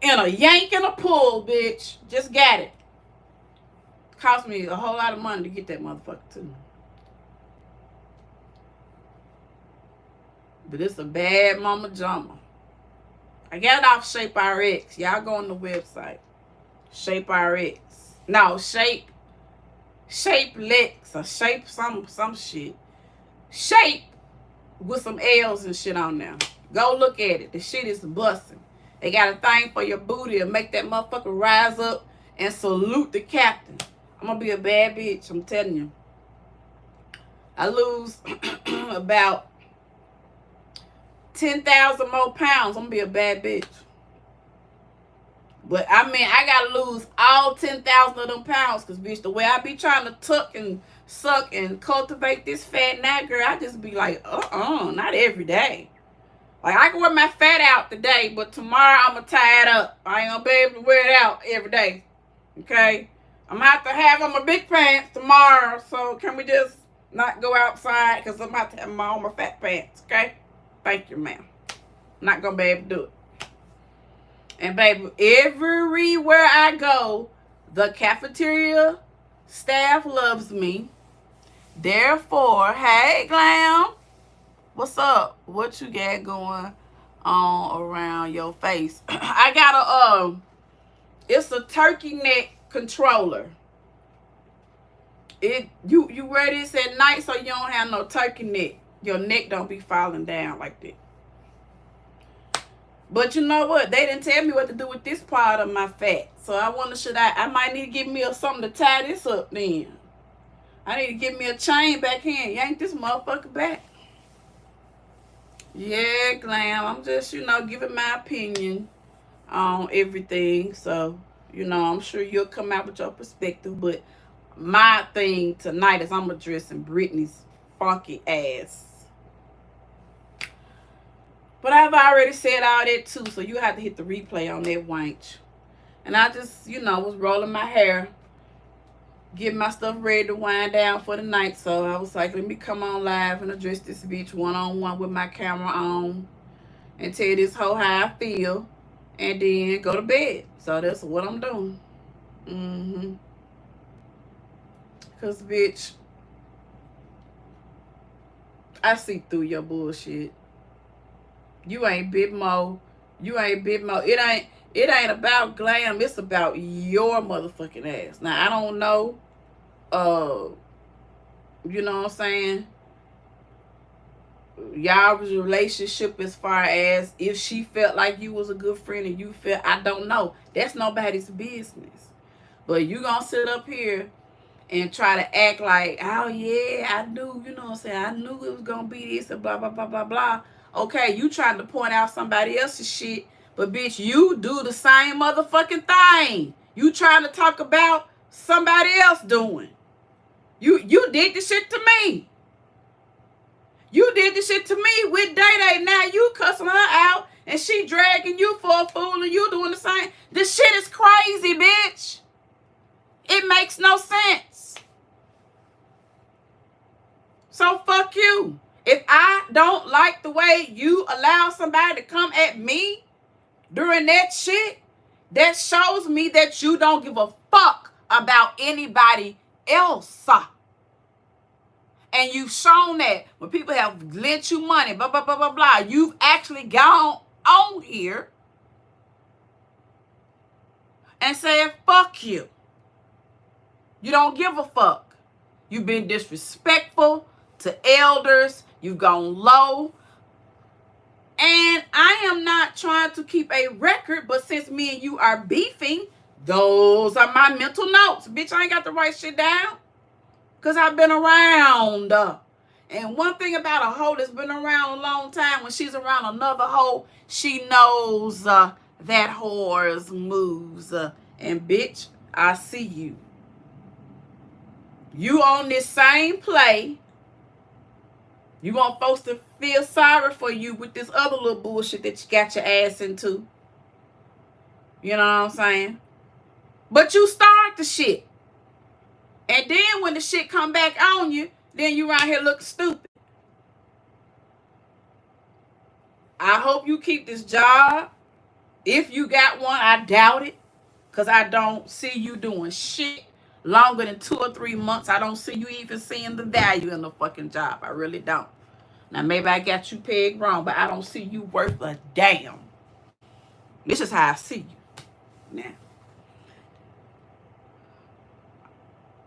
In a yank and a pull, bitch. Just got it. Cost me a whole lot of money to get that motherfucker too. But it's a bad mama jumper. I got it off Shape RX. Y'all go on the website. Shape RX. No, Shape Lex or Shape some shit. Shape with some L's and shit on there. Go look at it. The shit is busting. They got a thing for your booty to make that motherfucker rise up and salute the captain. I'm going to be a bad bitch. I'm telling you. I lose about 10,000 more pounds. I'm going to be a bad bitch. But, I mean, I got to lose all 10,000 of them pounds. Because, bitch, the way I be trying to tuck and suck and cultivate this fat now, girl, I just be like, not every day. Like, I can wear my fat out today, but tomorrow I'm going to tie it up. I ain't going to be able to wear it out every day. Okay? I'm going to have on my big pants tomorrow. So can we just not go outside? Because I'm about to have on my fat pants, okay? Thank you, ma'am. Not going to be able to do it. And, baby, everywhere I go, the cafeteria staff loves me. Therefore, hey, Glam, what's up? What you got going on around your face? I got it's a turkey neck controller. You wear this at night so you don't have no turkey neck. Your neck don't be falling down like that. But you know what? They didn't tell me what to do with this part of my fat. So I wonder, I might need to give me something to tie this up then. I need to give me a chain back here and yank this motherfucker back. Yeah, Glam. I'm just, giving my opinion on everything. So, I'm sure you'll come out with your perspective. But my thing tonight is I'm addressing Brittany's funky ass. But I've already said all that too, so you have to hit the replay on that wench. And I just, was rolling my hair, getting my stuff ready to wind down for the night. So I was like, let me come on live and address this bitch one-on-one with my camera on and tell this hoe how I feel and then go to bed. So that's what I'm doing. Because, bitch, I see through your bullshit. You ain't Big Mo. It ain't about Glam. It's about your motherfucking ass. Now, I don't know, you know what I'm saying? Y'all's relationship as far as if she felt like you was a good friend and you felt, I don't know. That's nobody's business. But you gonna sit up here and try to act like, oh yeah, I knew, you know what I'm saying? I knew it was gonna be this and blah, blah, blah, blah, blah. Okay, you trying to point out somebody else's shit, but bitch, you do the same motherfucking thing. You trying to talk about somebody else doing. You did the shit to me. You did the shit to me with Day Day. Now you cussing her out and she dragging you for a fool and you doing the same. This shit is crazy, bitch. It makes no sense. So fuck you. If I don't like the way you allow somebody to come at me during that shit, that shows me that you don't give a fuck about anybody else. And you've shown that when people have lent you money, blah, blah, blah, blah, blah, you've actually gone on here and said, fuck you. You don't give a fuck. You've been disrespectful to elders. You've gone low. And I am not trying to keep a record, but since me and you are beefing, those are my mental notes. Bitch, I ain't got to write shit down because I've been around. And one thing about a hoe that's been around a long time, when she's around another hoe, she knows that whore's moves. And bitch, I see you. You on this same play. You want folks to feel sorry for you with this other little bullshit that you got your ass into. You know what I'm saying? But you start the shit. And then when the shit come back on you, then you around here looking stupid. I hope you keep this job. If you got one, I doubt it. Because I don't see you doing shit longer than 2 or 3 months. I don't see you even seeing the value in the fucking job. I really don't. Now, maybe I got you pegged wrong, but I don't see you worth a damn. This is how I see you. Now,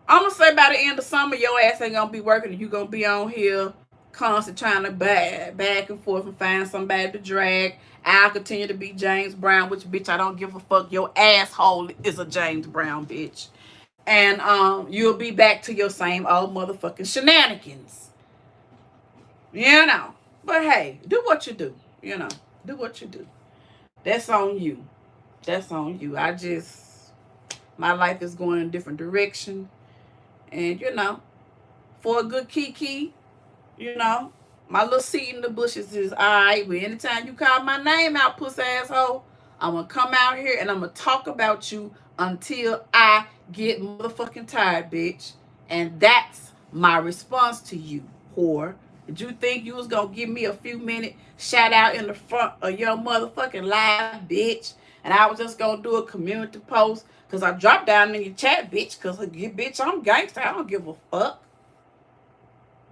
I'm going to say by the end of summer, your ass ain't going to be working and you going to be on here constantly trying to back and forth and find somebody to drag. I'll continue to be James Brown, which, bitch, I don't give a fuck. Your asshole is a James Brown, bitch. And you'll be back to your same old motherfucking shenanigans. You know. But, hey, do what you do. You know. Do what you do. That's on you. That's on you. My life is going in a different direction. And, you know, for a good kiki, you know, my little seat in the bushes is all right. But anytime you call my name out, puss asshole, I'm going to come out here and I'm going to talk about you until I get motherfucking tired, bitch. And that's my response to you, whore. Did you think you was gonna give me a few minute shout out in the front of your motherfucking live, bitch? And I was just gonna do a community post because I dropped down in your chat, bitch, because bitch, I'm gangster. I don't give a fuck.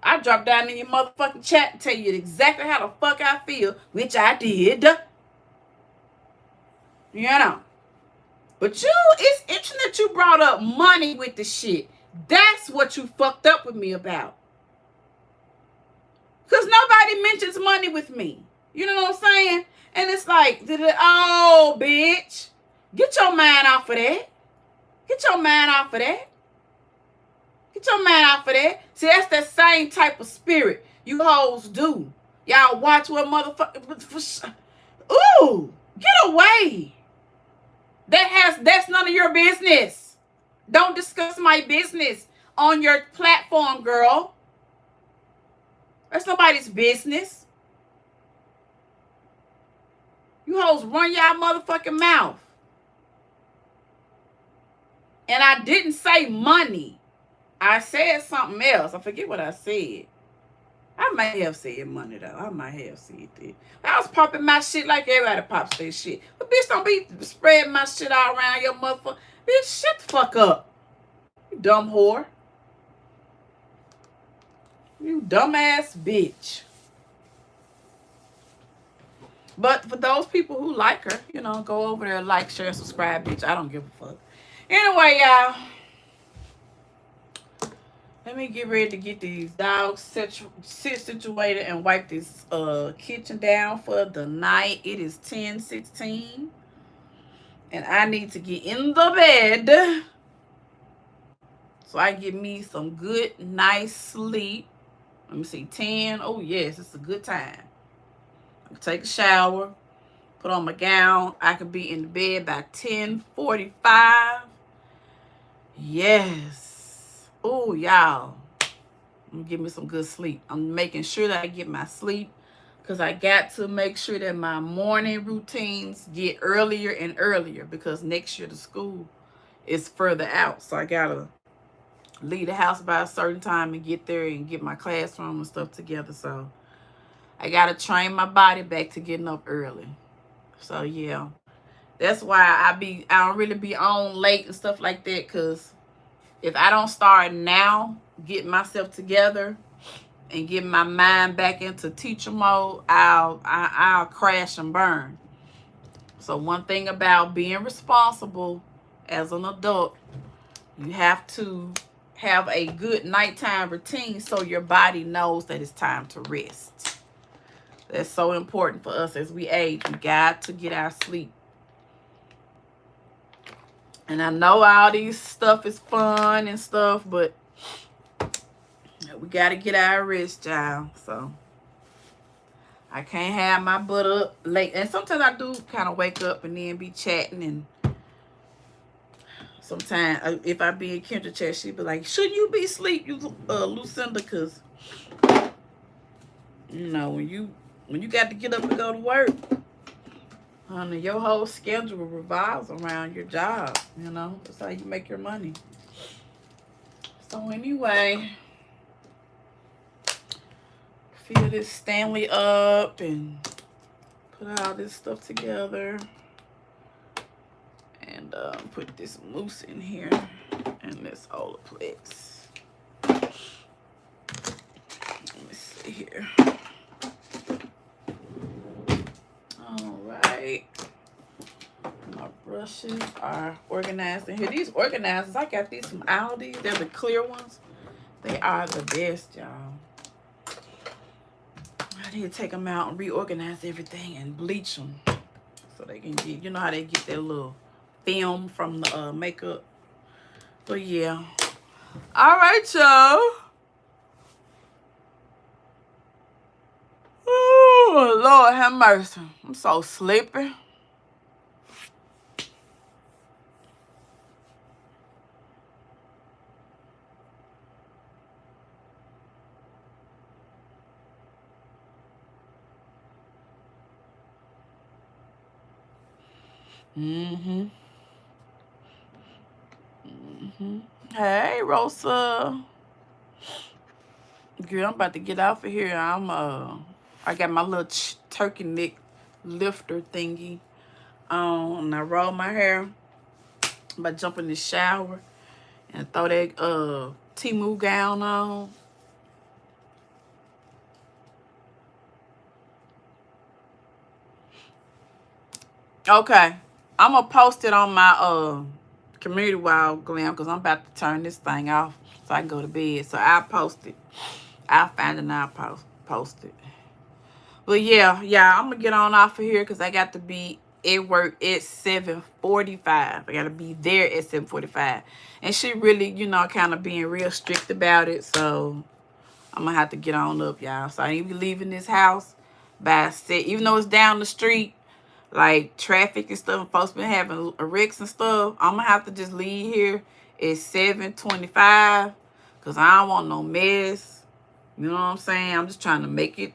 I dropped down in your motherfucking chat and tell you exactly how the fuck I feel, which I did. You know. But it's interesting that you brought up money with the shit. That's what you fucked up with me about. Because nobody mentions money with me. You know what I'm saying? And it's like, oh, bitch. Get your mind off of that. Get your mind off of that. Get your mind off of that. See, that's that same type of spirit you hoes do. Y'all watch what motherfucker. Ooh, get away. That's none of your business. Don't discuss my business on your platform, girl. That's nobody's business. You hoes run y'all motherfucking mouth. And I didn't say money. I said something else. I forget what I said. I may have said money, though. I might have said that. I was popping my shit like everybody pops their shit. But bitch, don't be spreading my shit all around your motherfucker. Bitch, shut the fuck up. You dumb whore. You dumbass bitch. But for those people who like her, you know, go over there, like, share, subscribe, bitch. I don't give a fuck. Anyway, y'all. Let me get ready to get these dogs situated and wipe this kitchen down for the night. It is 10:16. And I need to get in the bed so I get me some good, nice sleep. Let me see, 10. Oh, yes, it's a good time. I can take a shower, put on my gown. I could be in the bed by 10:45. Yes. Oh, y'all. I'm gonna give me some good sleep. I'm making sure that I get my sleep because I got to make sure that my morning routines get earlier and earlier because next year the school is further out. So I gotta leave the house by a certain time and get there and get my classroom and stuff together. So I gotta train my body back to getting up early. So yeah, that's why I don't really be on late and stuff like that, because if I don't start now getting myself together and getting my mind back into teacher mode, I'll crash and burn. So one thing about being responsible as an adult, you have to have a good nighttime routine so your body knows that it's time to rest. That's so important for us as we age. We got to get our sleep. And I know all these stuff is fun and stuff, but we got to get our rest, y'all. So I can't have my butt up late. And sometimes I do kind of wake up and then be chatting. And sometimes if I be in Kendra chat, she be like, shouldn't you be asleep, Lucinda? Because, you know, when you got to get up and go to work, honey, your whole schedule revolves around your job. You know, that's how you make your money. So anyway, fill this Stanley up and put all this stuff together. And put this mousse in here and this Olaplex. Let me see here. All right. My brushes are organized in here. These organizers, I got these from Aldi. They're the clear ones. They are the best, y'all. I need to take them out and reorganize everything and bleach them so they can get, you know how they get that little film from the makeup. But yeah. All right, y'all. Oh, Lord have mercy. I'm so sleepy. Mm-hmm. Hey, Rosa. Girl, I'm about to get off of here. I got my little turkey neck lifter thingy on, and I roll my hair. I'm about to jump in the shower and throw that Temu gown on. Okay, I'm gonna post it on my community wall, Glam, because I'm about to turn this thing off so I can go to bed. So I'll post it. I'll find it and I'll post it. But yeah, I'm gonna get on off of here because I got to be at work at 7:45. I gotta be there at 7:45. And she really, kind of being real strict about it. So I'm gonna have to get on up, y'all. So I ain't be leaving this house by 6, even though it's down the street, like traffic and stuff, folks been having wrecks and stuff. I'm gonna have to just leave here at 7:25 because I don't want no mess. You know what I'm saying? I'm just trying to make it.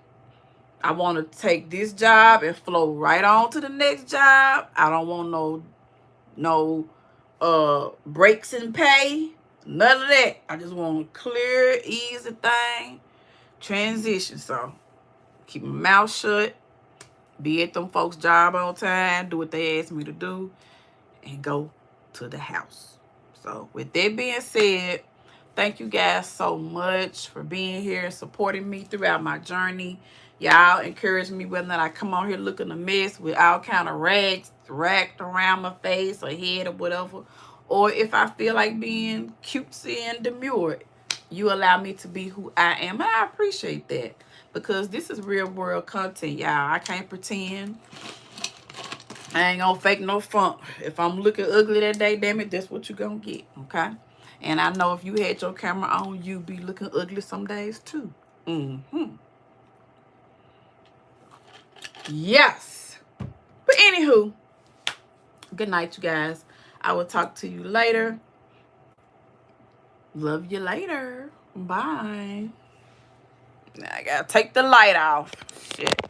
I want to take this job and flow right on to the next job. I don't want no breaks in pay. None of that. I just want a clear, easy thing. Transition. So keep my mouth shut. Be at them folks' job on time. Do what they ask me to do. And go to the house. So with that being said, thank you guys so much for being here and supporting me throughout my journey. Y'all encourage me whether or not I come on here looking a mess with all kind of rags wrapped around my face or head or whatever. Or if I feel like being cutesy and demure, you allow me to be who I am. And I appreciate that because this is real world content, y'all. I can't pretend. I ain't gonna fake no funk. If I'm looking ugly that day, damn it, that's what you gonna get, okay? And I know if you had your camera on, you be looking ugly some days too. Yes. But anywho, good night, you guys. I will talk to you later. Love you later. Bye. Now I gotta take the light off. Shit.